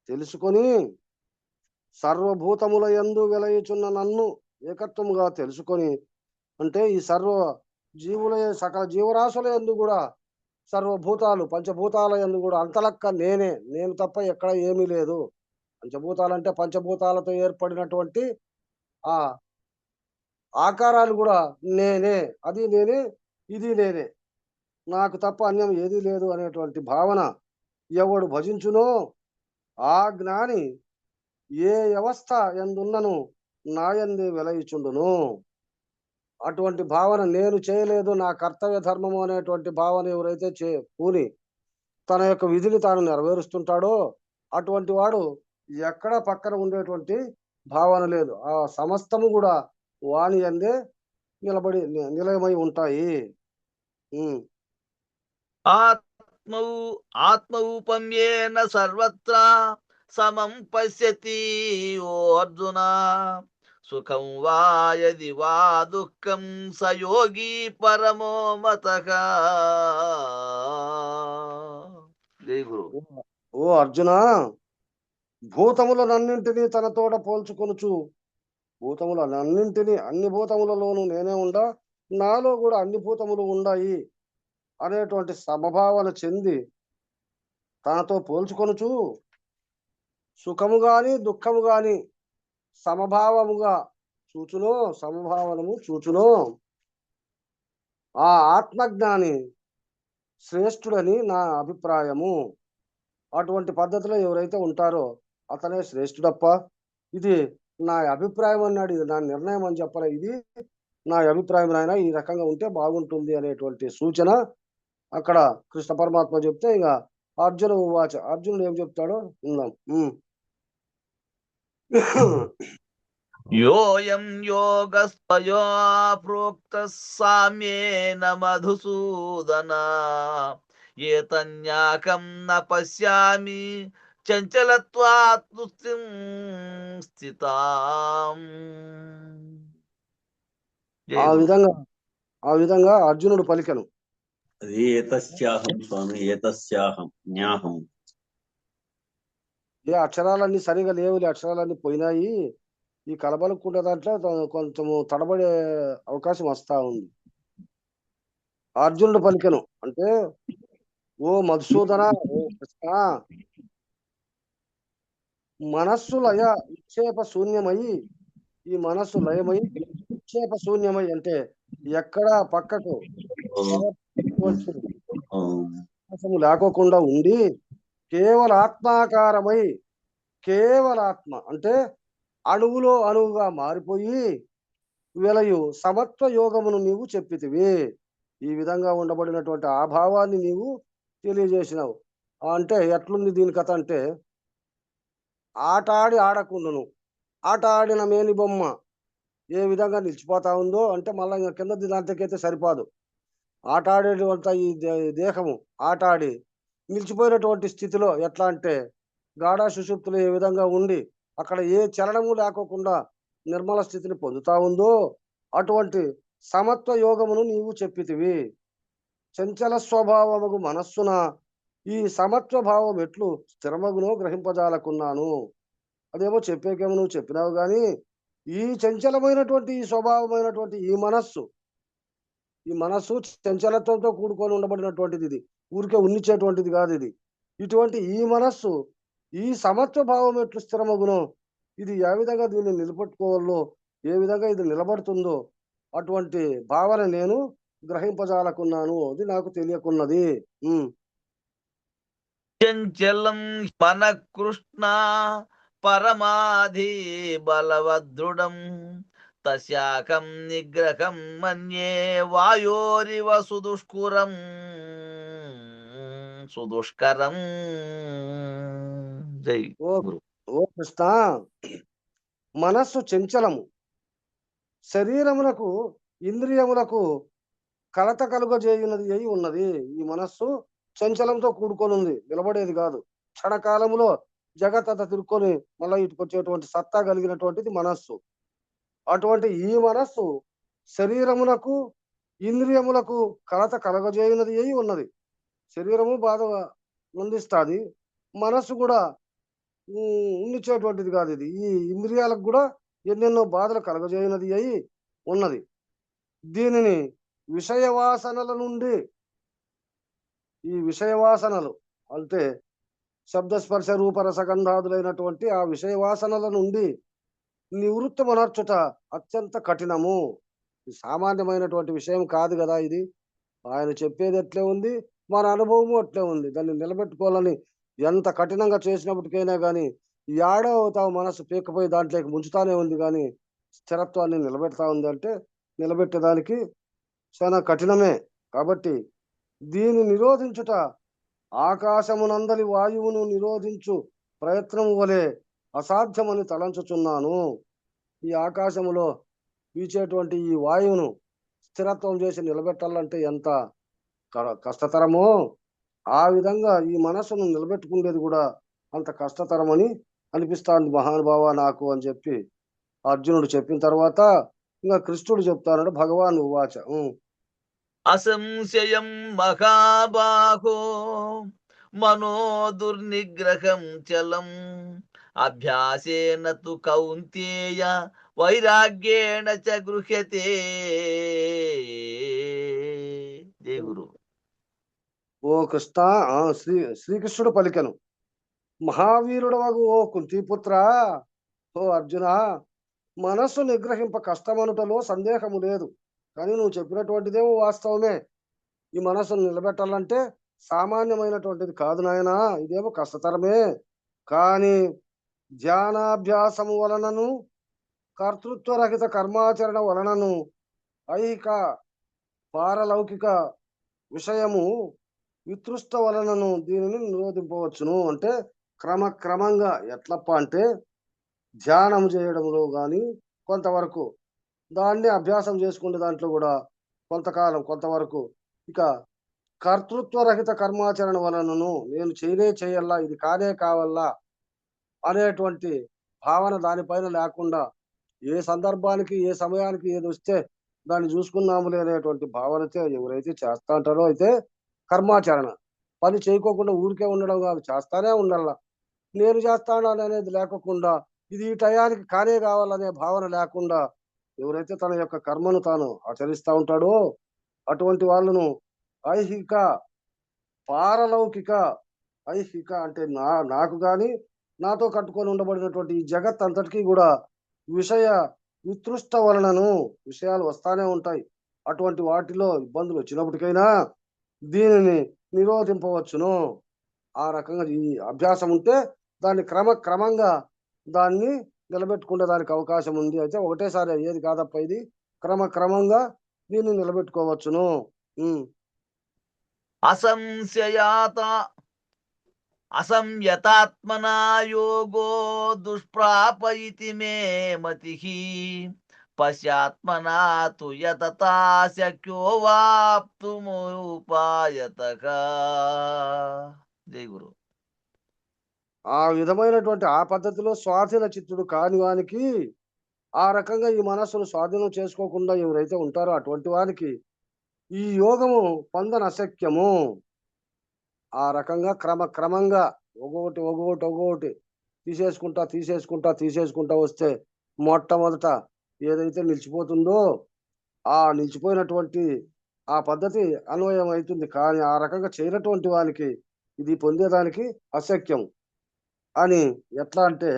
తెలుసుకొని, సర్వభూతముల యందు వెలయుచున్న నన్ను ఏకత్వముగా తెలుసుకొని, అంటే ఈ జీవుల సకల జీవరాశుల యందు కూడా, సర్వభూతాలు పంచభూతాల యందు కూడా అంతలక్క నేను తప్ప ఎక్కడ ఏమీ లేదు. పంచభూతాలంటే పంచభూతాలతో ఏర్పడినటువంటి ఆ ఆకారాలు కూడా నేనే, అది నేనే, ఇది నేనే, నాకు తప్ప అన్యం ఏదీ లేదు అనేటువంటి భావన ఎవడు భజించునో ఆ జ్ఞాని ఏ వ్యవస్థ ఎందున్నను నాయందే వెలయిచుండును. అటువంటి భావన నేను చేయలేదు, నా కర్తవ్య ధర్మము అనేటువంటి భావన ఎవరైతే పూని తన యొక్క విధిని తాను నెరవేరుస్తుంటాడో అటువంటి వాడు ఎక్కడ పక్కన ఉండేటువంటి భావన లేదు. ఆ సమస్తము కూడా వాని అందే నిలయమై ఉంటాయి. ఆత్మౌపమ్యేన సర్వత్ర సమం పశ్యతి ఓ అర్జున, సుఖం వా యది వా దుఃఖం స యోగి పరమో మతః. జై గురు. ఓ అర్జున, భూతములనన్నింటినీ తనతోడ పోల్చుకొనుచు, భూతములనన్నింటినీ అన్ని భూతములలోనూ నేనే ఉండా, నాలో కూడా అన్ని భూతములు ఉన్నాయి అనేటువంటి సమభావన చెంది తనతో పోల్చుకొనుచు, సుఖము గాని దుఃఖము గాని సమభావముగా సమభావనము చూచునో ఆ ఆత్మజ్ఞాని శ్రేష్ఠుడని నా అభిప్రాయము. అటువంటి పద్ధతిలో ఎవరైతే ఉంటారో అతనే శ్రేష్ఠుడప్ప. ఇది నా అభిప్రాయం అన్నాడు, ఇది నా నిర్ణయం అని చెప్పలే, ఇది నా అభిప్రాయం నాయన, ఈ రకంగా ఉంటే బాగుంటుంది అనేటువంటి సూచన అక్కడ కృష్ణ పరమాత్మ చెప్తే, ఇక అర్జునుడు ఏం చెప్తాడో విందాం. యోయం యోగస్త్వయా ప్రోక్తః సామ్యేన మధుసూదన, ఏతన్యాకం న పశ్యామి చంచలత్వాత్ వృత్తిం స్థితాం. ఆ విధంగా అర్జునుడు పలికెను. అది ఏతస్యాహం స్వామి, ఏతస్యాహం జ్ఞాహం. ఏ అక్షరాలన్నీ సరిగా లేవులే, అక్షరాలన్నీ పోయినాయి, ఈ కలబలుకుంటే దాంట్లో కొంచెము తడబడే అవకాశం వస్తా ఉంది. అర్జునుడు పలికెను అంటే, ఓ మధుసూదన, ఓ కృష్ణ, మనస్సు లయ విక్షేప శూన్యమై, ఈ మనస్సు లయమై విక్షేప శూన్యమై అంటే ఎక్కడ పక్కకు లేకోకుండా ఉండి కేవల ఆత్మాకారమై, కేవలాత్మ అంటే అణువులో అణువుగా మారిపోయి వెలయు సమత్వ యోగమును నీవు చెప్పితివి. ఈ విధంగా ఉండబడినటువంటి ఆ భావాన్ని నీవు తెలియజేసినావు. అంటే ఎట్లుంది దీని కథ అంటే, ఆట ఆడి ఆడకుండును, ఆట ఆడిన మేని బొమ్మ ఏ విధంగా నిలిచిపోతా ఉందో అంటే మళ్ళీ ఇంకా కింద దాంట్లోకైతే సరిపోదు. ఆట ఆడేటువంటి ఈ దేహము ఆట ఆడి నిలిచిపోయినటువంటి స్థితిలో ఎట్లా అంటే గాఢ సుషుప్తులు ఏ విధంగా ఉండి అక్కడ ఏ చలనము లేకోకుండా నిర్మల స్థితిని పొందుతా ఉందో అటువంటి సమత్వ యోగమును నీవు చెప్పితివి. చంచల స్వభావముగు మనస్సున ఈ సమత్వ భావం ఎట్లు స్థిరమగునో గ్రహింపజాలకున్నాను. అదేమో చెప్పేకేమో నువ్వు చెప్పినావు కానీ ఈ చంచలమైనటువంటి ఈ స్వభావమైనటువంటి ఈ మనస్సు చంచలత్వంతో కూడుకొని ఉండబడినటువంటిది, ఇది ఊరికే ఉన్నిచ్చేటువంటిది కాదు. ఇది ఇటువంటి ఈ మనస్సు ఈ సమత్వ భావం ఎట్లు స్థిరమగునో, ఇది ఏ విధంగా దీన్ని నిలబెట్టుకోవాలో, ఏ విధంగా ఇది నిలబడుతుందో అటువంటి భావన నేను గ్రహింపజాలకున్నాను, అది నాకు తెలియకున్నది. చంచలం మన కృష్ణ పరమాధి బలవదృఢం, తస్యాకం నిగ్రహం మన్యే వాయోరివ సుదుష్కరం. జై గురు. ఓ కృష్ణ, మనస్సు చంచలము, శరీరములకు ఇంద్రియములకు కలత కలుగజేయునది అయి ఉన్నది. ఈ మనస్సు చంచలంతో కూడుకొని ఉంది, నిలబడేది కాదు. క్షణకాలములో జగత్తంతా తిరుక్కొని మళ్ళీ ఇటుకొచ్చేటువంటి సత్తా కలిగినటువంటిది మనస్సు. అటువంటి ఈ మనస్సు శరీరమునకు ఇంద్రియములకు కలత కలగజేయునది అయి ఉన్నది. శరీరము బాధ నొందిస్తుంది, మనస్సు కూడా ఉండిచేటువంటిది కాదు. ఇది ఈ ఇంద్రియాలకు కూడా ఎన్నెన్నో బాధలు కలగజేయునది అయి ఉన్నది. దీనిని విషయవాసనల నుండి, ఈ విషయవాసనలు అంటే శబ్దస్పర్శ రూపరసగంధాదులైనటువంటి ఆ విషయవాసనల నుండి నివృత్తమనర్చుట అత్యంత కఠినము. సామాన్యమైనటువంటి విషయం కాదు కదా ఇది. ఆయన చెప్పేది ఎట్లే ఉంది, మన అనుభవము అట్లే ఉంది. దాన్ని నిలబెట్టుకోవాలని ఎంత కఠినంగా చేసినప్పటికైనా కానీ యాడో తావు మనసు పీకపోయి దాంట్లోకి ముంచుతానే ఉంది, కానీ స్థిరత్వాన్ని నిలబెడతా ఉంది అంటే నిలబెట్టేదానికి చాలా కఠినమే. కాబట్టి దీన్ని నిరోధించుట ఆకాశమునందలి వాయువును నిరోధించు ప్రయత్నము వలె అసాధ్యమని తలంచుచున్నాను. ఈ ఆకాశములో వీచేటువంటి ఈ వాయువును స్థిరత్వం చేసి నిలబెట్టాలంటే ఎంత కష్టతరమో, ఆ విధంగా ఈ మనసును నిలబెట్టుకునేది కూడా అంత కష్టతరమని అనిపిస్తాంది మహానుభావ నాకు అని చెప్పి అర్జునుడు చెప్పిన తర్వాత ఇంకా కృష్ణుడు చెప్తాడు, భగవాన్ ఉవాచ. అసంశయం మహాబాహో మనో దుర్నిగ్రహం చలం అభ్యాసేన తు కౌంతేయ వైరాగ్యేణ చ గృహ్యతే. జై గురు. ఓ కృష్ణ, శ్రీకృష్ణుడు పలికెను, మహావీరుడవగు ఓ కుంతీపుత్ర, ఓ అర్జున, మనస్సు నిగ్రహింప కష్టమనుటలో సందేహము లేదు. కానీ నువ్వు చెప్పినటువంటిదేమో వాస్తవమే. ఈ మనస్సును నిలబెట్టాలంటే సామాన్యమైనటువంటిది కాదు నాయనా, ఇదేమో కష్టతరమే. కానీ ధ్యానాభ్యాసము వలనను కర్తృత్వరహిత కర్మాచరణ వలనను ఐహిక పారలౌకిక విషయము వితృష్ట వలనను దీనిని నిరోధింపవచ్చును. అంటే క్రమక్రమంగా ఎట్లప్ప అంటే ధ్యానం చేయడంలో కానీ కొంతవరకు, దాన్ని అభ్యాసం చేసుకునే దాంట్లో కూడా కొంతకాలం కొంతవరకు, ఇక కర్తృత్వరహిత కర్మాచరణ వలనను నేను చేయల్లా, ఇది కానే కావల్లా అనేటువంటి భావన దానిపైన లేకుండా, ఏ సందర్భానికి ఏ సమయానికి ఏది వస్తే దాన్ని చూసుకున్నాములే అనేటువంటి భావనతో ఎవరైతే చేస్తా అంటారో అయితే కర్మాచరణ, పని చేయకోకుండా ఊరికే ఉండడం కాదు, చేస్తానే ఉండాలా. నేను చేస్తాను అనేది లేకోకుండా, ఇది ఈ టయానికి కానే కావాలనే భావన లేకుండా ఎవరైతే తన యొక్క కర్మను తాను ఆచరిస్తూ ఉంటాడో అటువంటి వాళ్ళను ఐహిక పారలౌకిక, ఐహిక అంటే నాకు కానీ నాతో కట్టుకొని ఉండబడినటువంటి ఈ జగత్ అంతటికీ కూడా విషయ వితృష్ట వలనను విషయాలు వస్తానే ఉంటాయి. అటువంటి వాటిలో ఇబ్బందులు వచ్చినప్పటికైనా దీనిని నిరోధింపవచ్చును. ఆ రకంగా ఈ అభ్యాసం ఉంటే దాన్ని క్రమంగా దాన్ని నిలబెట్టుకునే దానికి అవకాశం ఉంది. అయితే ఒకటేసారి అయ్యేది కాదప్ప, ఇది క్రమంగా దీన్ని నిలబెట్టుకోవచ్చును. అసంయతాత్మనా యోగో దుష్ప్రాప ఇతి మే మతిః పశ్యాత్మనా తు యతతా శక్యో వాప్తుముపాయతః. జై గురు. ఆ విధమైనటువంటి ఆ పద్ధతిలో స్వాధీన చిత్తుడు కాని వానికి, ఆ రకంగా ఈ మనస్సును స్వాధీనం చేసుకోకుండా ఎవరైతే ఉంటారో అటువంటి వారికి ఈ యోగము పొందన అశక్యము. ఆ రకంగా క్రమంగా ఒక్కొక్కటి తీసేసుకుంటా వస్తే మొట్టమొదట ఏదైతే నిలిచిపోతుందో ఆ నిలిచిపోయినటువంటి ఆ పద్ధతి అన్వయం అవుతుంది. కానీ ఆ రకంగా చేయనటువంటి వానికి ఇది పొందేదానికి అశక్యం అని. ఎట్లా అంటే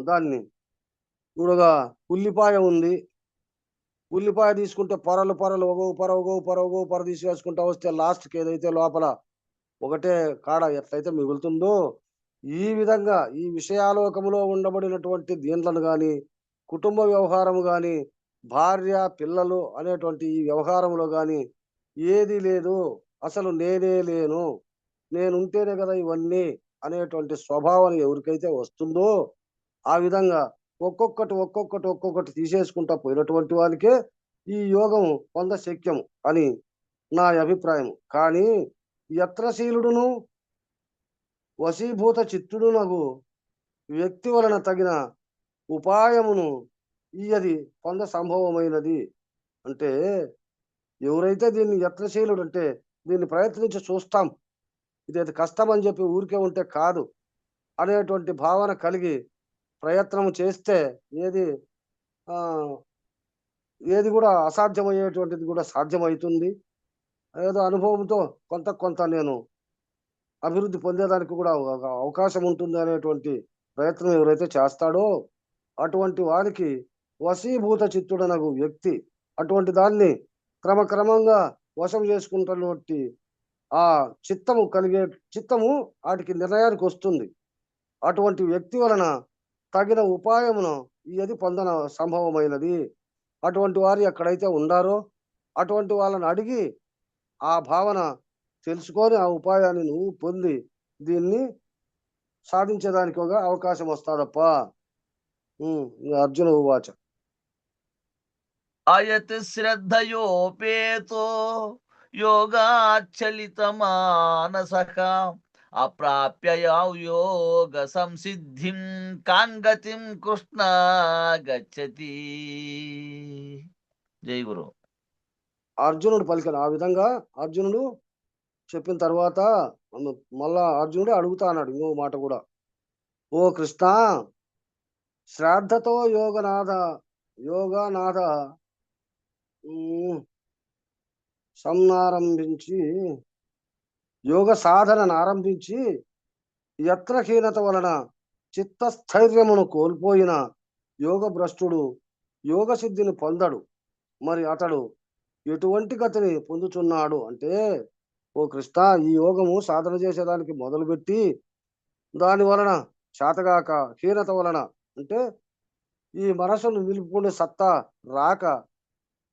దాన్ని చూడగా ఉల్లిపాయ ఉంది, ఉల్లిపాయ తీసుకుంటే పొరలు ఒగో పొర తీసివేసుకుంటా వస్తే లాస్ట్కి ఏదైతే లోపల ఒకటే కాడ ఎట్లయితే మిగులుతుందో, ఈ విధంగా ఈ విషయాలోకములో ఉండబడినటువంటి దీంట్లను కానీ, కుటుంబ వ్యవహారము కానీ, భార్య పిల్లలు అనేటువంటి ఈ వ్యవహారంలో కానీ ఏది లేదు, అసలు నేనే లేను, నేనుంటేనే కదా ఇవన్నీ అనేటువంటి స్వభావం ఎవరికైతే వస్తుందో, ఆ విధంగా ఒక్కొక్కటి తీసేసుకుంటా పోయినటువంటి వానికే ఈ యోగం పొందశక్యము అని నా అభిప్రాయం. కానీ యత్నశీలుడును వశీభూత చిత్తుడునగు వ్యక్తి వలన తగిన ఉపాయమును అది పొంద సంభవమైనది. అంటే ఎవరైతే దీన్ని యత్నశీలుడు అంటే దీన్ని ప్రయత్నించి చూస్తాం, ఇది కష్టం అని చెప్పి ఊరికే ఉంటే కాదు అనేటువంటి భావన కలిగి ప్రయత్నం చేస్తే ఆ ఏది కూడా అసాధ్యమయ్యేటువంటిది కూడా సాధ్యమవుతుంది. ఏదో అనుభవంతో కొంత నేను అభివృద్ధి పొందేదానికి కూడా ఒక అవకాశం ఉంటుంది అనేటువంటి ప్రయత్నం ఎవరైతే చేస్తాడో అటువంటి వారికి వశీభూత చిత్తుడనగు వ్యక్తి అటువంటి దాన్ని క్రమక్రమంగా వశం చేసుకుంటున్నటువంటి ఆ చిత్తము వాటికి నిర్ణయానికి వస్తుంది. అటువంటి వ్యక్తి వలన తగిన ఉపాయమును ఇది పొందన సంభవమైనది. అటువంటి వారు ఎక్కడైతే ఉండారో అటువంటి వాళ్ళని అడిగి ఆ భావన తెలుసుకొని ఆ ఉపాయాన్ని నువ్వు పొంది దీన్ని సాధించేదానికి ఒక అవకాశం వస్తాదప్ప. అర్జున ఉవాచ అయత్ శ్రద్ధయోపేతో యోగాచలిత మానసః అప్రాప్య యోగ సంసిద్ధిం కాంగతిం కృష్ణ గచ్చతి. జై గురు. అర్జునుడు పలికాడు. ఆ విధంగా అర్జునుడు చెప్పిన తర్వాత మళ్ళా అర్జునుడే అడుగుతా అన్నాడు ఇంకో మాట కూడా. ఓ కృష్ణ, శ్రాద్ధతో యోగనాథ సంనారంభించి యోగ సాధనను ఆరంభించి యత్నహీనత వలన చిత్తస్థైర్యమును కోల్పోయిన యోగ భ్రష్టుడు యోగ సిద్ధిని పొందడు. మరి అతడు ఎటువంటి గతిని పొందుచున్నాడు అంటే, ఓ కృష్ణ, ఈ యోగము సాధన చేసేదానికి మొదలుపెట్టి దాని వలన చేతగాక హీనత వలన అంటే ఈ మనసును నిలుపుకునే సత్తా రాక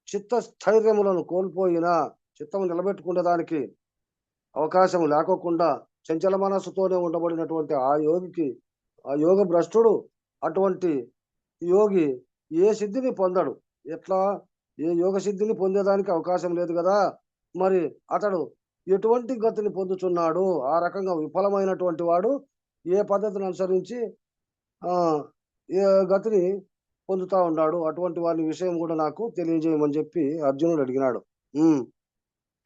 చిత్తస్థైర్యములను కోల్పోయిన చిత్తము నిలబెట్టుకునేదానికి అవకాశం లేకోకుండా చంచల మనస్సుతోనే ఉండబడినటువంటి ఆ యోగ భ్రష్టుడు అటువంటి యోగి ఏ సిద్ధిని పొందడు. ఎట్లా? ఏ యోగ సిద్ధిని పొందేదానికి అవకాశం లేదు కదా. మరి అతడు ఎటువంటి గతిని పొందుతున్నాడు? ఆ రకంగా విఫలమైనటువంటి వాడు ఏ పద్ధతిని అనుసరించి ఏ గతిని పొందుతా ఉన్నాడు? అటువంటి వారి విషయం కూడా నాకు తెలియజేయమని చెప్పి అర్జునుడు అడిగినాడు.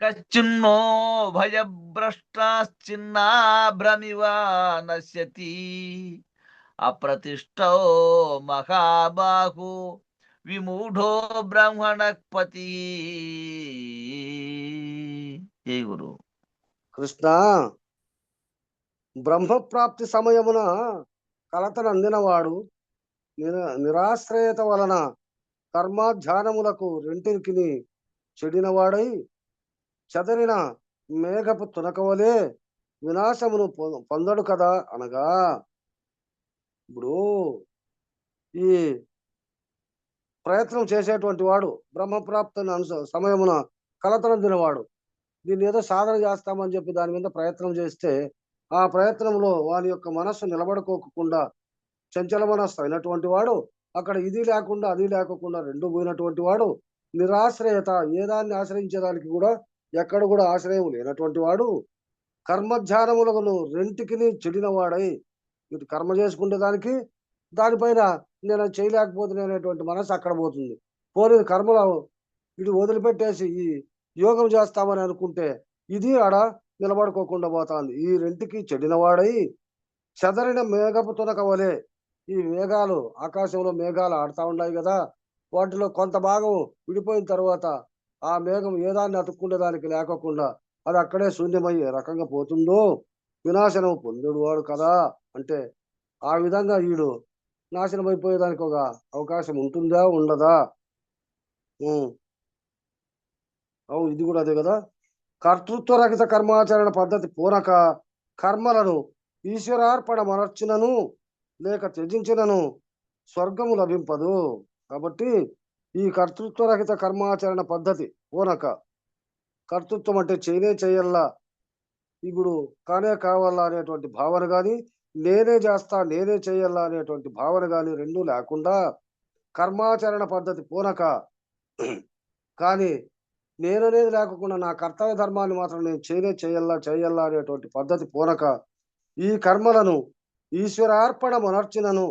కచ్చిన్నో భయభ్రష్టాశ్చిన్నా భ్రమివ నశ్యతి అప్రతిష్టో మహాబాహు విమూఢో బ్రహ్మణపతి. ఏ గురు. కృష్ణ, బ్రహ్మప్రాప్తి సమయమున కలతనందినవాడు నిరాశ్రయత వలన కర్మాధ్యానములకు రెంటికి చెడినవాడై చెదరిన మేఘపు తునకవలే వినాశమును పొందడు కదా. అనగా ఇప్పుడు ఈ ప్రయత్నం చేసేటువంటి వాడు బ్రహ్మప్రాప్తి సమయమున కలతనందినవాడు దీన్ని ఏదో సాధన చేస్తామని చెప్పి దాని మీద ప్రయత్నం చేస్తే ఆ ప్రయత్నంలో వాని యొక్క మనస్సు నిలబడుకోకుండా చంచల మనస్సు అయినటువంటి వాడు అక్కడ ఇది లేకుండా అది లేకుండా రెండు పోయినటువంటి వాడు నిరాశ్రయత, ఏ దాన్ని ఆశ్రయించేదానికి కూడా ఎక్కడ కూడా ఆశ్రయం లేనటువంటి వాడు కర్మధ్యానములను రెంటికి చెడిన వాడై ఇటు కర్మ చేసుకునే దానికి దానిపైన నేను చేయలేకపోతున్నానేటువంటి మనసు అక్కడ పోతుంది. పోనీ కర్మలో ఇటు వదిలిపెట్టేసి ఈ యోగం చేస్తామని అనుకుంటే ఇది ఆడ నిలబడుకోకుండా పోతుంది. ఈ రెంటికి చెడినవాడై చెదరిన మేఘపు తునకవలే. ఈ మేఘాలు, ఆకాశంలో మేఘాలు ఆడుతూ ఉన్నాయి కదా, వాటిలో కొంత భాగం విడిపోయిన తర్వాత ఆ మేఘం ఏదాన్ని అతుక్కునేదానికి లేకోకుండా అది అక్కడే శూన్యమయ్యే రకంగా పోతుందో వినాశనం పొందుడు వాడు కదా. అంటే ఆ విధంగా వీడు నాశనం అయిపోయేదానికి ఒక అవకాశం ఉంటుందా ఉండదా? అవును, ఇది కూడా అదే కదా. కర్తృత్వరహిత కర్మాచరణ పద్ధతి పూరక కర్మలను ఈశ్వరార్పణ మనర్చినను లేక త్యజించినను స్వర్గము లభింపదు. కాబట్టి ఈ కర్తృత్వరహిత కర్మాచరణ పద్ధతి పూనక, కర్తృత్వం అంటే చేయనే చేయల్లా, ఇప్పుడు కానే కావాలా అనేటువంటి భావన కానీ, నేనే చేస్తా నేనే చేయల్లా అనేటువంటి భావన కానీ రెండూ లేకుండా కర్మాచరణ పద్ధతి పూనక కానీ నేననేది లేకుండా నా కర్తవ్య ధర్మాన్ని మాత్రం నేను చేయాలా అనేటువంటి పద్ధతి పూనక ఈ కర్మలను ఈశ్వరార్పణమనర్చినను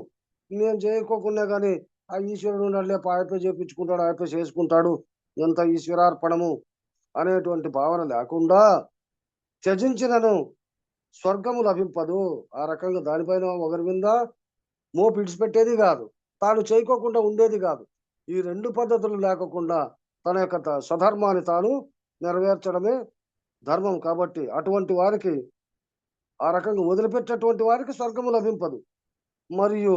నేను చేయకోకుండా కానీ ఆ ఈశ్వరుడు ఉన్నాడులే ఆయపే చేపించుకుంటాడు, ఆయపే చేసుకుంటాడు, ఎంత ఈశ్వరార్పణము అనేటువంటి భావన లేకుండా త్యజించినను స్వర్గము లభింపదు. ఆ రకంగా దానిపైన ఒకరి మీద మోపు ఇడిచిపెట్టేది కాదు, తాను చేయకోకుండా ఉండేది కాదు. ఈ రెండు పద్ధతులు లేకుండా తన యొక్క స్వధర్మాన్ని తాను నెరవేర్చడమే ధర్మం. కాబట్టి అటువంటి వారికి, ఆ రకంగా వదిలిపెట్టేటువంటి వారికి స్వర్గము లభింపదు. మరియు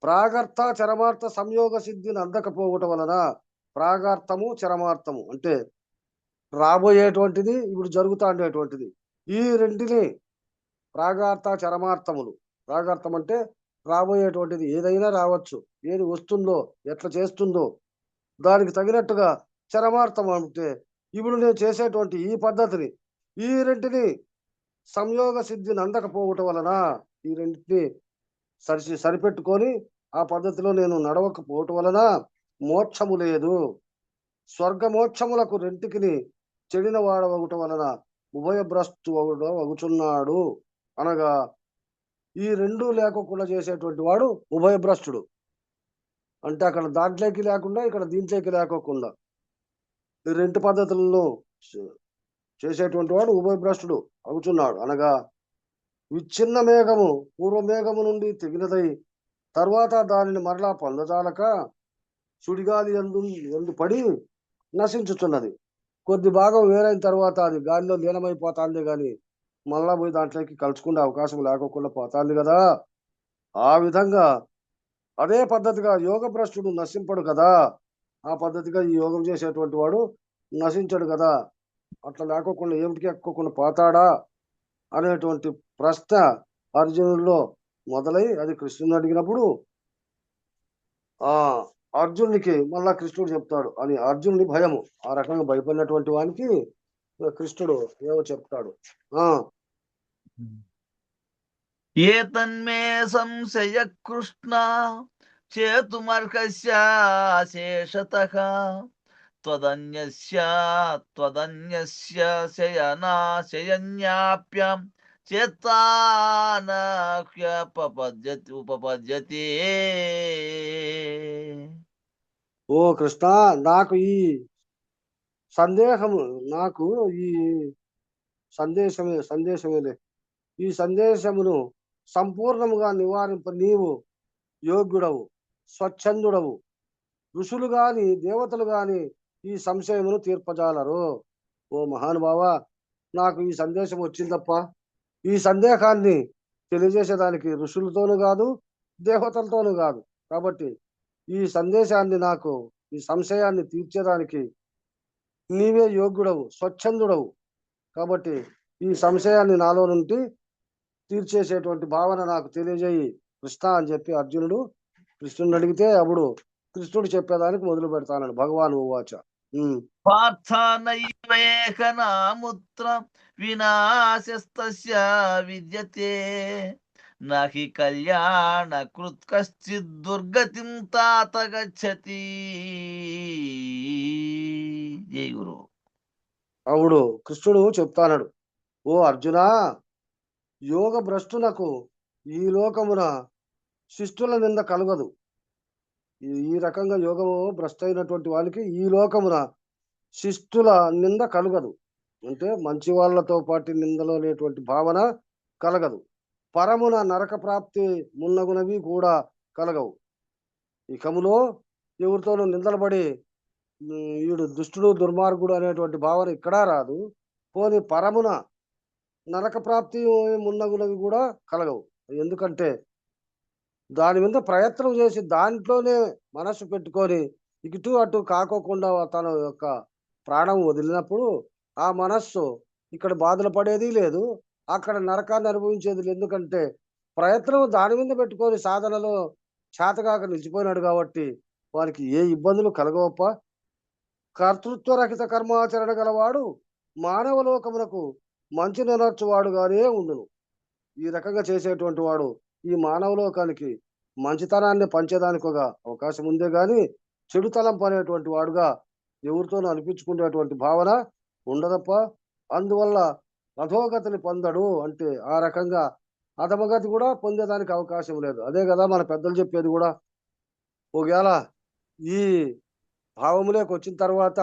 ప్రాగర్థ చరమార్థ సంయోగ సిద్ధిని అందకపోవటం వలన, ప్రాగార్థము చరమార్థము అంటే రాబోయేటువంటిది, ఇప్పుడు జరుగుతా ఉండేటువంటిది, ఈ రెంటిని ప్రాగార్థ చరమార్థములు. ప్రాగార్థం అంటే రాబోయేటువంటిది, ఏదైనా రావచ్చు, ఏది వస్తుందో ఎట్లా చేస్తుందో దానికి తగినట్టుగా. చరమార్థం అంటే ఇప్పుడు నేను చేసేటువంటి ఈ పద్ధతిని, ఈ రెంటిని సంయోగ సిద్ధిని అందకపోవటం వలన, ఈ రెంటిని సరిపెట్టుకొని ఆ పద్ధతిలో నేను నడవకపోవటం వలన మోక్షము లేదు. స్వర్గమోక్షములకు రెంటికి చెడిన వాడవగటం వలన ఉభయభ్రష్టు వగుచున్నాడు. అనగా ఈ రెండు లేకుండా చేసేటువంటి వాడు ఉభయభ్రష్టుడు. అంటే అక్కడ దాంట్లోకి లేకుండా ఇక్కడ దీంట్లోకి లేకోకుండా ఈ రెండు పద్ధతులను చేసేటువంటి వాడు ఉభయభ్రష్టుడు అవుతున్నాడు. అనగా విచ్ఛిన్న మేఘము పూర్వ మేఘము నుండి తెగినదై తర్వాత దానిని మరలా పొందజాలక సుడిగాలి ఎందు పడి నశించుతున్నది. కొద్ది భాగం వేరైన తర్వాత అది గాలిలో లీనమైపోతాంది, కానీ మళ్ళా పోయి దాంట్లోకి కలుసుకునే అవకాశం లేకుండా పోతాంది కదా. ఆ విధంగా అదే పద్ధతిగా యోగ భ్రష్టుడు నశింపడు కదా, ఆ పద్ధతిగా ఈ యోగం చేసేటువంటి వాడు నశించడు కదా. అట్లా లేకోకుండా ఏమిటికి ఎక్కకుండా పోతాడా అనేటువంటి ప్రశ్న అర్జునుడిలో మొదలై అది కృష్ణుని అడిగినప్పుడు అర్జునుడికి మళ్ళా కృష్ణుడు చెప్తాడు అని అర్జునుడి భయము. ఆ రకంగా భయపడినటువంటి వానికి కృష్ణుడు ఏమో చెప్తాడు. ఏతన్మే సంశయ కృష్ణ చేతుమర్హస్య శేషతః త్వదన్యస్య శయన్యాప్యం ఉపపద్యతే. ఓ కృష్ణ, నాకు ఈ సందేహము, నాకు ఈ సందేశమేలే, ఈ సందేశమును సంపూర్ణముగా నివారింప నీవు యోగ్యుడవు, స్వచ్ఛందుడవు. ఋషులు గాని దేవతలు గాని ఈ సంశయమును తీర్పజాలరు. ఓ మహానుభావ, నాకు ఈ సందేశం వచ్చిందప్ప. ఈ సందేహాన్ని తెలియజేసేదానికి ఋషులతోనూ కాదు, దేవతలతోనూ కాదు. కాబట్టి ఈ సందేశాన్ని, నాకు ఈ సంశయాన్ని తీర్చేదానికి నీవే యోగ్యుడవు, స్వచ్ఛందుడవు. కాబట్టి ఈ సంశయాన్ని నాలో నుండి తీర్చేసేటువంటి భావన నాకు తెలియజేయి కృష్ణ అని చెప్పి అర్జునుడు కృష్ణుని అడిగితే, అప్పుడు కృష్ణుడు చెప్పేదానికి మొదలు పెడతానని భగవాన్ ఉవాచ. పార్థనైవేకనాముత్ర వినాశస్తస్య విద్యతే నహి కళ్యాణకృత్ కశ్చిద్ దుర్గతిం తాత గచ్చతి. జై గురు. అప్పుడు కృష్ణుడు చెప్తానడు, ఓ అర్జునా, యోగ భ్రష్టునకు ఈ లోకమున శిష్టుల నింద కలగదు. ఈ రకంగా యోగము భ్రష్టైనటువంటి వాళ్ళకి ఈ లోకమున శిష్టుల నింద కలగదు. అంటే మంచి వాళ్ళతో పాటు నిందలో లేటువంటి భావన కలగదు. పరమున నరక ప్రాప్తి మున్నగునవి కూడా కలగవు. ఇకములో ఎవరితోనూ నిందలపడి వీడు దుష్టుడు దుర్మార్గుడు అనేటువంటి భావన ఇక్కడా రాదు. పోని పరమున నరక ప్రాప్తి మున్నగునవి కూడా కలగవు. ఎందుకంటే దాని మీద ప్రయత్నం చేసి దాంట్లోనే మనసు పెట్టుకొని ఇటు అటు కాకోకుండా తన యొక్క ప్రాణం వదిలినప్పుడు ఆ మనస్సు ఇక్కడ బాధలు పడేది లేదు, అక్కడ నరకాన్ని అనుభవించేది లేదు. ఎందుకంటే ప్రయత్నం దాని మీద పెట్టుకొని సాధనలో చేతగాక నిలిచిపోయినాడు కాబట్టి వారికి ఏ ఇబ్బందులు కలగవప్ప. కర్తృత్వరహిత కర్మాచరణ గలవాడు మానవ లోకమునకు మంచి నెనర్చువాడుగానే ఉండును. ఈ రకంగా చేసేటువంటి వాడు ఈ మానవ లోకానికి మంచితనాన్ని పంచేదానికి ఒక అవకాశం ఉందే గాని చెడు తలంపు అనేటువంటి వాడుగా ఎవరితోనూ అనిపించుకునేటువంటి భావన ఉండదప్ప. అందువల్ల అధోగతిని పొందడు. అంటే ఆ రకంగా అధమగతి కూడా పొందేదానికి అవకాశం లేదు. అదే కదా మన పెద్దలు చెప్పేది కూడా. ఒకవేళ ఈ భావములోకి వచ్చిన తర్వాత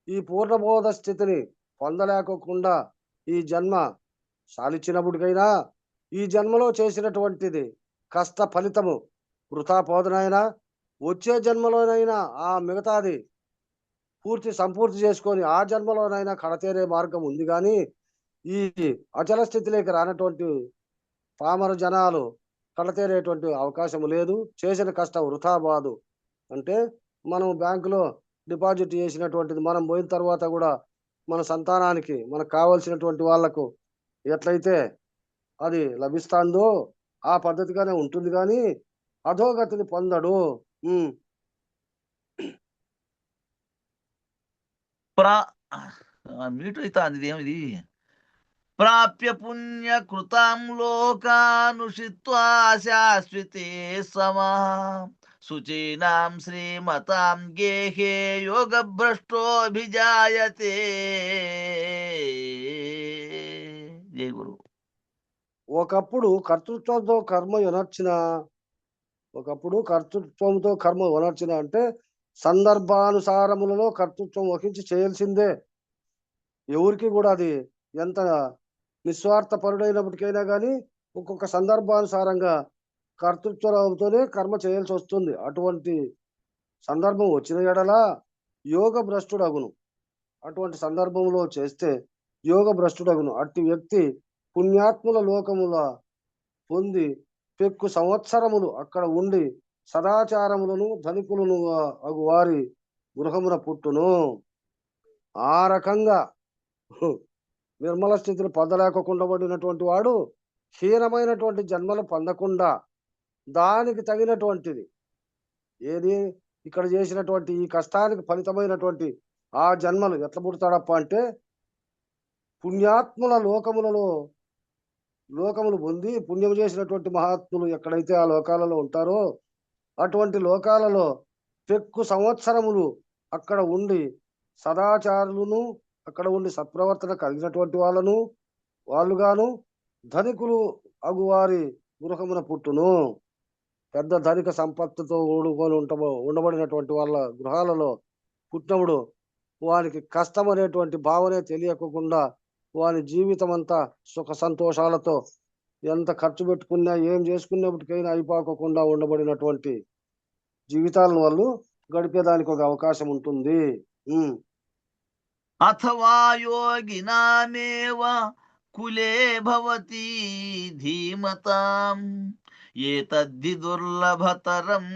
ఈ పూర్ణబోధ స్థితిని పొందలేకోకుండా ఈ జన్మ సాలిచ్చినప్పటికైనా ఈ జన్మలో చేసినటువంటిది కష్ట ఫలితము వృథా పోదనైనా వచ్చే జన్మలోనైనా ఆ మిగతాది సంపూర్తి చేసుకొని ఆ జన్మలోనైనా కడతేరే మార్గం ఉంది. కానీ ఈ అచల స్థితిలోకి రానటువంటి పామర జనాలు కడతేరేటువంటి అవకాశం లేదు. చేసిన కష్టం వృథా బాదు. అంటే మనం బ్యాంకులో డిపాజిట్ చేసినటువంటిది మనం పోయిన తర్వాత కూడా మన సంతానానికి మనకు కావలసినటువంటి వాళ్లకు ఎట్లయితే అది లభిస్తుందో ఆ పద్ధతిగానే ఉంటుంది. కానీ అధోగతిని పొందడు. మ్యూట్ అవుతుంది ఇదేమిది. ప్రాప్య పుణ్యకృతాం లోకానుషిత్వా శాశ్వతే సమా శుచీనాం శ్రీమతాం గేహే యోగ భ్రష్టోభిజాయతే. జై గురు. ఒకప్పుడు కర్తృత్వంతో కర్మ వనర్చిన అంటే సందర్భానుసారములలో కర్తృత్వం వహించి చేయాల్సిందే. ఎవరికి కూడా అది ఎంత నిస్వార్థ పరుడైనప్పటికైనా కానీ ఒక్కొక్క సందర్భానుసారంగా కర్తృత్వంతోనే కర్మ చేయాల్సి వస్తుంది. అటువంటి సందర్భం వచ్చిన ఎడల యోగ భ్రష్టుడగును. అటువంటి సందర్భంలో చేస్తే యోగ భ్రష్టుడగును. అట్టి వ్యక్తి పుణ్యాత్ముల లోకముల పొంది పెక్కు సంవత్సరములు అక్కడ ఉండి సదాచారములను ధనికులను అగు వారి గృహమున పుట్టును. ఆ రకంగా నిర్మల స్థితిని పొందలేకుండా పడినటువంటి వాడు హీనమైనటువంటి జన్మలు పొందకుండా దానికి తగినటువంటిది ఏది ఇక్కడ చేసినటువంటి ఈ కష్టానికి ఫలితమైనటువంటి ఆ జన్మలు ఎట్లా పుడతాడప్ప అంటే పుణ్యాత్ముల లోకములు పొంది పుణ్యం చేసినటువంటి మహాత్ములు ఎక్కడైతే ఆ లోకాలలో ఉంటారో అటువంటి లోకాలలో పెక్కు సంవత్సరములు అక్కడ ఉండి సదాచారులను అక్కడ ఉండి సత్ప్రవర్తన కలిగినటువంటి వాళ్ళుగాను ధనికులు అగువారి గృహమున పుట్టును. పెద్ద ధనిక సంపత్తుతో ఉండబడినటువంటి వాళ్ళ గృహాలలో పుట్టినప్పుడు వారికి కష్టం అనేటువంటి భావనే తెలియకుండా వారి జీవితం అంతా సుఖ సంతోషాలతో ఎంత ఖర్చు పెట్టుకున్నా ఏం చేసుకున్నప్పటికైనా అయిపోకుండా ఉండబడినటువంటి జీవితాలను వాళ్ళు గడిపేదానికి ఒక అవకాశం ఉంటుంది. అథవా యోగినామేవ కులే భవతి ధీమతాం ఏతద్ధి దుర్లభతరం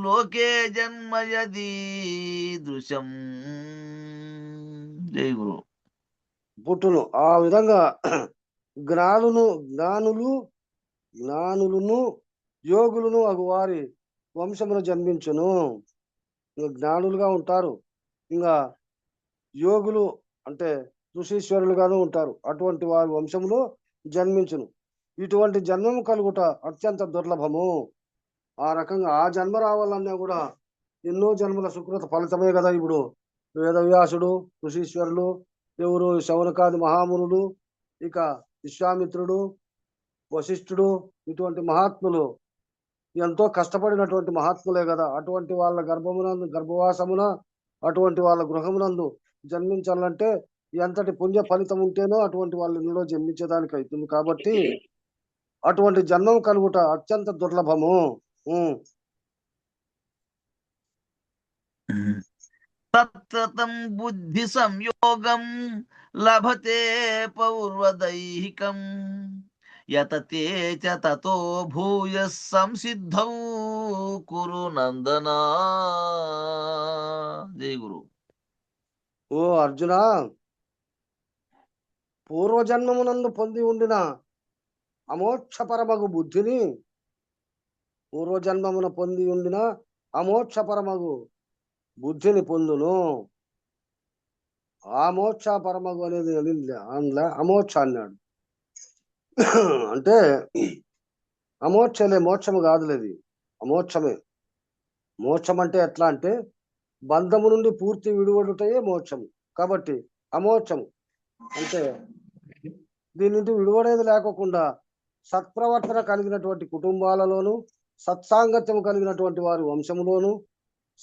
లోకే జన్మ యదీదృశం. జై గురు. పుట్టును. ఆ విధంగా జ్ఞానులను యోగులను అగు వారి వంశమును జన్మించును. జ్ఞానులుగా ఉంటారు, ఇంకా యోగులు అంటే ఋషీశ్వరులుగాను ఉంటారు. అటువంటి వారి వంశములు జన్మించును. ఇటువంటి జన్మము కలుగుట అత్యంత దుర్లభము. ఆ రకంగా ఆ జన్మ రావాలన్నా కూడా ఎన్నో జన్మల సుకృత ఫలితమే కదా. ఇప్పుడు వేదవ్యాసుడు, ఋషీశ్వరులు, ఎవరు శౌనకాది మహామునులు, ఇక విశ్వామిత్రుడు, వశిష్ఠుడు, ఇటువంటి మహాత్ములు ఎంతో కష్టపడినటువంటి మహాత్ములే కదా. అటువంటి వాళ్ళ గర్భవాసమున అటువంటి వాళ్ళ గృహమునందు జన్మించాలంటే ఎంతటి పుణ్య ఫలితం ఉంటేనో అటువంటి వాళ్ళ ఇంట్లో జన్మించేదానికి అవుతుంది. కాబట్టి అటువంటి జన్మం కలుగుట అత్యంత దుర్లభము. తత్రతం బుద్ధి సంయోగం లభతే పౌర్వదైహికం యతతే చ తతో భూయ సంసిద్ధౌ కురు నందనా. జై గురు. ఓ అర్జున, పూర్వజన్మమునందు పొంది ఉండిన అమోక్షపరమగు బుద్ధిని పొందును. ఆ మోక్ష పరమగు అనేది అందులో అమోక్ష అన్నాడు. అంటే అమోక్షలే, మోక్షము కాదులేదు, అమోక్షమే. మోక్షం అంటే ఎట్లా అంటే బంధము నుండి పూర్తి విడివడుటయే మోక్షము. కాబట్టి అమోక్షము అంటే దీని నుండి విడివడేది లేకోకుండా సత్ప్రవర్తన కలిగినటువంటి కుటుంబాలలోను, సత్సాంగత్యం కలిగినటువంటి వారి వంశములోను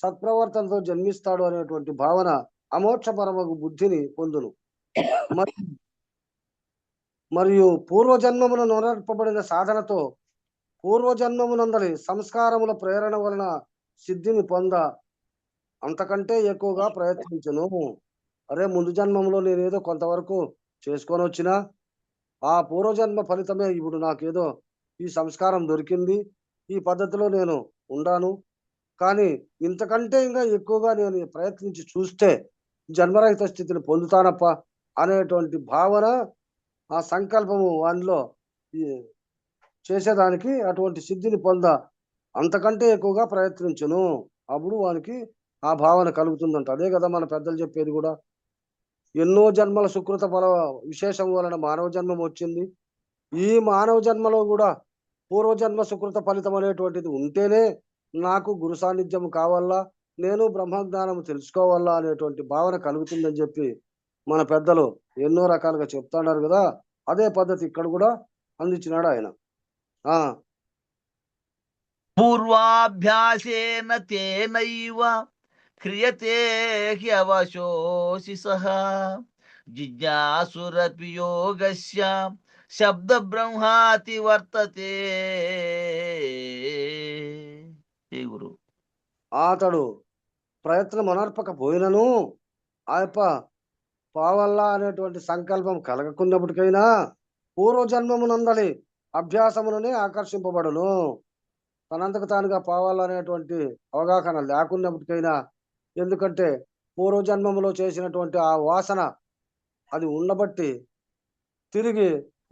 సత్ప్రవర్తనతో జన్మిస్తాడు అనేటువంటి భావన అమోక్షపరమగు బుద్ధిని పొందును. మరియు పూర్వజన్మమున నొనర్పబడిన సాధనతో పూర్వజన్మమునందలి సంస్కారముల ప్రేరణ వలన సిద్ధిని పొంద అంతకంటే ఎక్కువగా ప్రయత్నించును. అరే, ముందు జన్మంలో నేనేదో కొంతవరకు చేసుకొని వచ్చినా ఆ పూర్వజన్మ ఫలితమే ఇప్పుడు నాకేదో ఈ సంస్కారం దొరికింది, ఈ పద్ధతిలో నేను ఉండాను, కానీ ఇంతకంటే ఇంకా ఎక్కువగా నేను ప్రయత్నించి చూస్తే జన్మరహిత స్థితిని పొందుతానప్ప అనేటువంటి భావన, ఆ సంకల్పము వానిలో చేసేదానికి అటువంటి సిద్ధిని పొంద అంతకంటే ఎక్కువగా ప్రయత్నించును. అప్పుడు వానికి ఆ భావన కలుగుతుందంట. అదే కదా మన పెద్దలు చెప్పేది కూడా. ఎన్నో జన్మల సుకృత ఫల విశేషం వలన మానవ జన్మం వచ్చింది. ఈ మానవ జన్మలో కూడా పూర్వజన్మ సుకృత ఫలితం అనేటువంటిది ఉంటేనే నాకు గురు సాన్నిధ్యం కావాలా, నేను బ్రహ్మజ్ఞానం తెలుసుకోవాలా అనేటువంటి భావన కలుగుతుందని చెప్పి మన పెద్దలు ఎన్నో రకాలుగా చెప్తున్నారు కదా. అదే పద్ధతి ఇక్కడ కూడా అందించినాడు ఆయన. పూర్వాభ్యాసేన తేనైవ క్రియతే హ్యవశోసి సహ జిజ్ఞాసురపి యోగస్య శబ్ద బ్రహ్మాతి వర్తతే. ఏ గురు అతడు ప్రయత్నం అనర్పకపోయినను ఆ యొక్క పావల్లా అనేటువంటి సంకల్పం కలగకున్నప్పటికైనా పూర్వజన్మమునందలి అభ్యాసములనే ఆకర్షింపబడును. తనంతకు తానుగా పావాలా అనేటువంటి అవగాహన లేకున్నప్పటికైనా, ఎందుకంటే పూర్వజన్మములో చేసినటువంటి ఆ వాసన అది ఉండబట్టి తిరిగి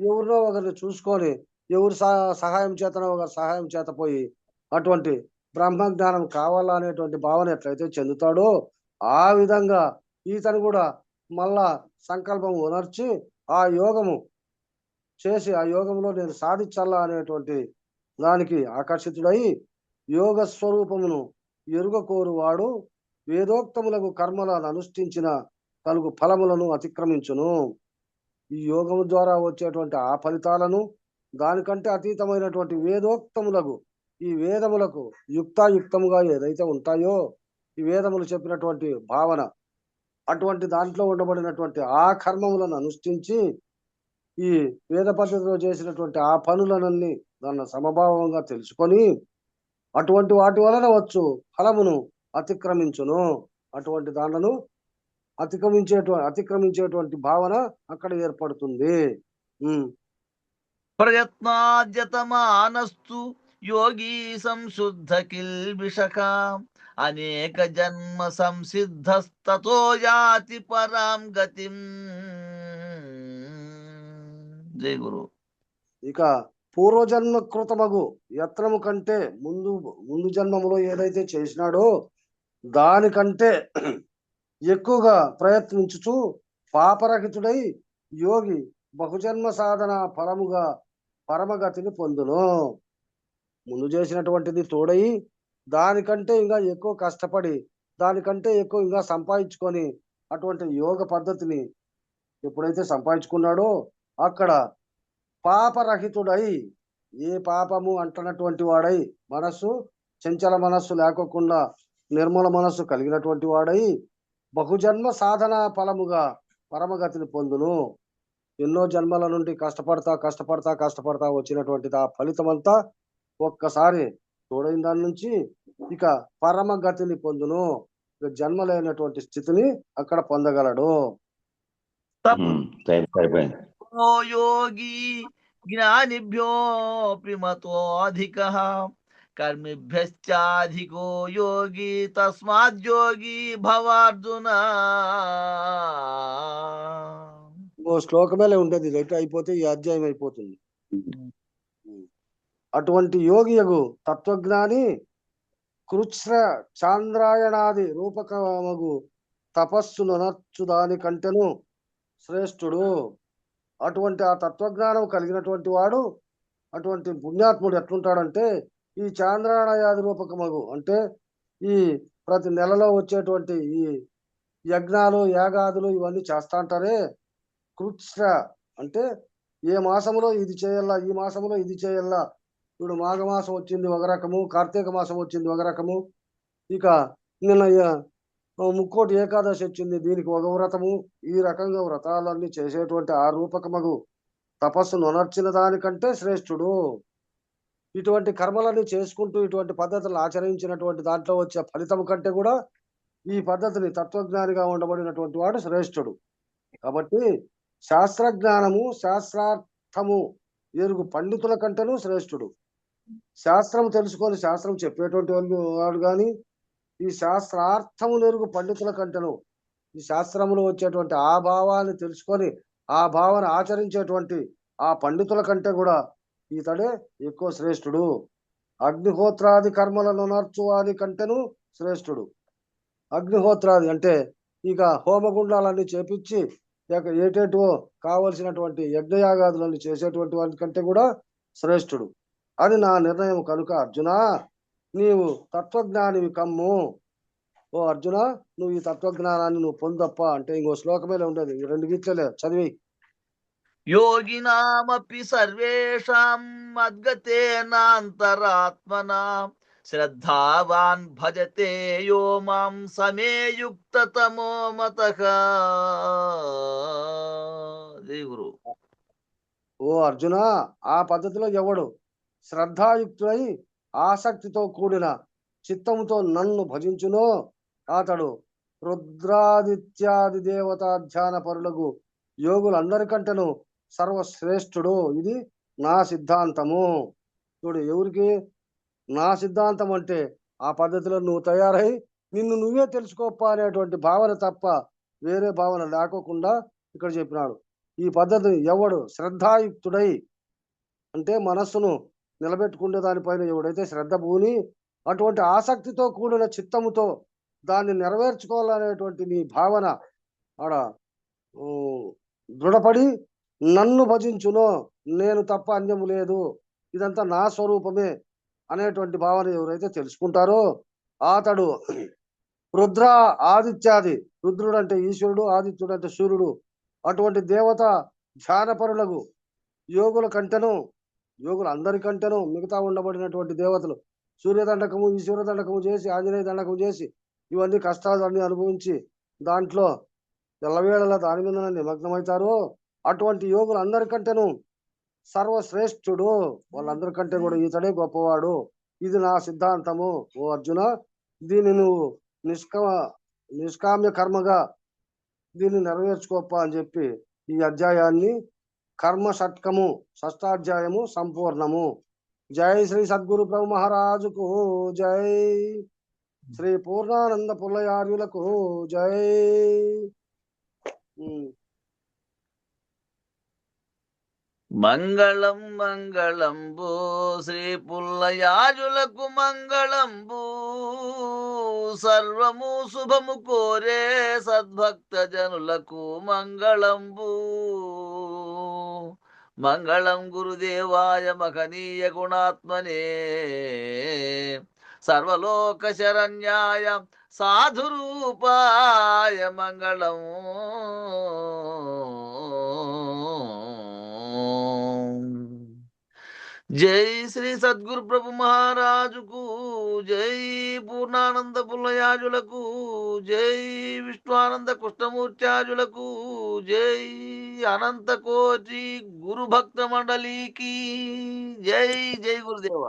ఎవరినో ఒకరిని చూసుకొని ఎవరు సహాయం చేతనో ఒకరి సహాయం చేత పోయి అటువంటి బ్రహ్మజ్ఞానం కావాలా అనేటువంటి భావన ఎట్లయితే చెందుతాడో ఆ విధంగా ఈతను కూడా మళ్ళా సంకల్పం ఉనర్చి ఆ యోగము చేసి ఆ యోగంలో నేను సాధించాలా అనేటువంటి దానికి ఆకర్షితుడై యోగ స్వరూపమును ఎరుగకోరువాడు వేదోక్తములకు కర్మలను అనుష్ఠించిన కలుగు ఫలములను అతిక్రమించును. ఈ యోగము ద్వారా వచ్చేటువంటి ఆ ఫలితాలను దానికంటే అతీతమైనటువంటి వేదోక్తములకు, ఈ వేదములకు యుక్తాయుక్తముగా ఏదైతే ఉంటాయో ఈ వేదములు చెప్పినటువంటి భావన అటువంటి దాంట్లో ఉండబడినటువంటి ఆ కర్మములను అనుష్ఠించి ఈ వేద పద్ధతిలో చేసినటువంటి ఆ పనులనన్నీ దాన్ని సమభావంగా తెలుసుకొని అటువంటి వాటి వలన వచ్చు ఫలమును అతిక్రమించును. అటువంటి దానిలను అతిక్రమించేటువంటి భావన అక్కడ ఏర్పడుతుంది. ప్రయత్నాద్యతమానస్తు యోగి సంశుద్ధ కిల్బిషక అనేక జన్మ సంసిద్ధస్తతో యాతి పరాం గతిం. జయ గురు. ఇక పూర్వజన్మ కృతమగు యత్నము కంటే ముందు జన్మములో ఏదైతే చేసినాడో దానికంటే ఎక్కువగా ప్రయత్నించుచు పాపరహితుడై యోగి బహుజన్మ సాధన ఫలముగా పరమగతిని పొందును. ముందు చేసినటువంటిది తోడై దానికంటే ఇంకా ఎక్కువ కష్టపడి దానికంటే ఎక్కువ ఇంకా సంపాదించుకొని అటువంటి యోగ పద్ధతిని ఎప్పుడైతే సంపాదించుకున్నాడో అక్కడ పాపరహితుడై, ఏ పాపము అంటనటువంటి వాడై, చంచల మనస్సు లేకోకుండా నిర్మల మనస్సు కలిగినటువంటి వాడై బహుజన్మ సాధన ఫలముగా పరమగతిని పొందును. ఎన్నో జన్మల నుండి కష్టపడతా వచ్చినటువంటిది ఆ ఫలితమంతా ఒక్కసారి తోడైన దాని నుంచి ఇక పరమగతిని పొందును. జన్మలైనటువంటి స్థితిని అక్కడ పొందగలడు. యోగి జ్ఞానిభ్యోపి మతోధికః కర్మిభ్యశ్చాధికో యోగి తస్మాద్యోగి భవార్జున. ఓ శ్లోకమేలే ఉండేది, రైట్ అయిపోతే ఈ అధ్యాయం అయిపోతుంది. అటువంటి యోగియగు తత్వజ్ఞాని కృచ్ఛ్ర చాంద్రాయణాది రూపకమగు తపస్సును నర్చు దాని కంటెను శ్రేష్ఠుడు. అటువంటి ఆ తత్వజ్ఞానం కలిగినటువంటి వాడు, అటువంటి పుణ్యాత్ముడు ఎట్లుంటాడంటే ఈ చాంద్రాయణాది రూపకమగు అంటే ఈ ప్రతి నెలలో వచ్చేటువంటి ఈ యజ్ఞాలు యాగాదులు ఇవన్నీ చేస్తా అంటారే. కృత్స్ర అంటే ఏ మాసంలో ఇది చేయాలా, ఈ మాసంలో ఇది చేయాలా. ఇప్పుడు మాఘమాసం వచ్చింది ఒక రకము, కార్తీక మాసం వచ్చింది ఒక రకము, ఇక నిన్న ముక్కోటి ఏకాదశి వచ్చింది, దీనికి ఒక వ్రతము. ఈ రకంగా వ్రతాలన్నీ చేసేటువంటి ఆ రూపకమగు తపస్సును అనర్చిన దానికంటే శ్రేష్ఠుడు. ఇటువంటి కర్మలన్నీ చేసుకుంటూ ఇటువంటి పద్ధతులను ఆచరించినటువంటి దాంట్లో వచ్చే ఫలితం కంటే కూడా ఈ పద్ధతిని తత్వజ్ఞానిగా ఉండబడినటువంటి వాడు శ్రేష్ఠుడు. కాబట్టి శాస్త్రజ్ఞానము శాస్త్రార్థము ఎరుగు పండితుల కంటేనూ శ్రేష్ఠుడు. శాస్త్రం తెలుసుకొని శాస్త్రం చెప్పేటువంటి వాడు కానీ ఈ శాస్త్రార్థము ఎరుగు పండితుల కంటేను, ఈ శాస్త్రములో వచ్చేటువంటి ఆ భావాన్ని తెలుసుకొని ఆ భావాన్ని ఆచరించేటువంటి ఆ పండితుల కంటే కూడా ఈతడే ఎక్కువ శ్రేష్ఠుడు. అగ్నిహోత్రాది కర్మలను నర్చువాని కంటేను శ్రేష్ఠుడు. అగ్నిహోత్రాది అంటే ఇక హోమగుండాలన్నీ చేపించి ఏటేటో కావలసినటువంటి యజ్ఞయాగాదులన్నీ చేసేటువంటి వాటి కంటే కూడా శ్రేష్ఠుడు. అది నా నిర్ణయం కనుక అర్జున నీవు తత్వజ్ఞానివి కమ్ము. ఓ అర్జున, నువ్వు ఈ తత్వజ్ఞానాన్ని నువ్వు పొందప్ప అంటే ఇంకో శ్లోకమేలే ఉండేది, ఈ 2 గీట్లే చదివి. యోగినామపి సర్వేషాం మద్గతేనాంతరాత్మనా శ్రద్ధావాన్ భజతే యో మాం సమే యుక్తతమో మతః. జై గురు. ఓ అర్జున, ఆ పద్ధతిలో ఎవడు శ్రద్ధాయుక్తుడై ఆసక్తితో కూడిన చిత్తముతో నన్ను భజించునో అతడు రుద్రాదిత్యాది దేవతా ధ్యాన పరులకు యోగులందరికంటేను సర్వశ్రేష్ఠుడు. ఇది నా సిద్ధాంతము. చూడు, ఎవరికి నా సిద్ధాంతం అంటే ఆ పద్ధతిలో నువ్వు తయారై నిన్ను నువ్వే తెలుసుకోప్ప అనేటువంటి భావన తప్ప వేరే భావన లేకోకుండా ఇక్కడ చెప్పినాడు. ఈ పద్ధతిని ఎవడు శ్రద్ధాయుక్తుడై అంటే మనస్సును నిలబెట్టుకునే దానిపైన ఎవడైతే శ్రద్ధ పూని అటువంటి ఆసక్తితో కూడిన చిత్తముతో దాన్ని నెరవేర్చుకోవాలనేటువంటి నీ భావన ఆడ దృఢపడి నన్ను భజించునో, నేను తప్ప అన్యము లేదు, ఇదంతా నా స్వరూపమే అనేటువంటి భావన ఎవరైతే తెలుసుకుంటారో అతడు రుద్ర ఆదిత్యాది, రుద్రుడు అంటే ఈశ్వరుడు, ఆదిత్యుడు అంటే సూర్యుడు, అటువంటి దేవత ధ్యానపరులకు యోగుల కంటేను, యోగులు అందరికంటేను మిగతా ఉండబడినటువంటి దేవతలు సూర్యదండకము ఈశ్వర దండకము చేసి ఆంజనేయ దండకము చేసి ఇవన్నీ కష్టాలన్నీ అనుభవించి దాంట్లో ఎల్లవేళలా దాని మీద నిమగ్నమవుతారు. అటువంటి యోగులు అందరికంటేను సర్వశ్రేష్ఠుడు. వాళ్ళందరికంటే కూడా ఈతడే గొప్పవాడు. ఇది నా సిద్ధాంతము. ఓ అర్జున, దీన్ని నువ్వు నిష్కామ్య కర్మగా దీన్ని నెరవేర్చుకోప్ప అని చెప్పి ఈ అధ్యాయాన్ని కర్మ షట్కము షష్టాధ్యాయము సంపూర్ణము. జై శ్రీ సద్గురు ప్రభు మహారాజుకు జై. శ్రీ పూర్ణానంద పుల్లయార్యులకు జై. మంగళం మంగళంబు శ్రీ పుల్లయాజులకు మంగళంబు సర్వము శుభము కోరే సద్భక్త జనులకు మంగళంబు. మంగళం గురుదేవాయ మహనీయ గుణాత్మనే సర్వలోక శరణ్యాయ సాధురూపాయ మంగళం. జై శ్రీ సద్గురు ప్రభు మహారాజుకు జై. పూర్ణానంద పుల్లయాజులకు జై. విశ్వానంద కృష్ణమూర్త్యాజులకు జై. అనంత కోటి గురు భక్త మండలికి జై. జై గురుదేవ.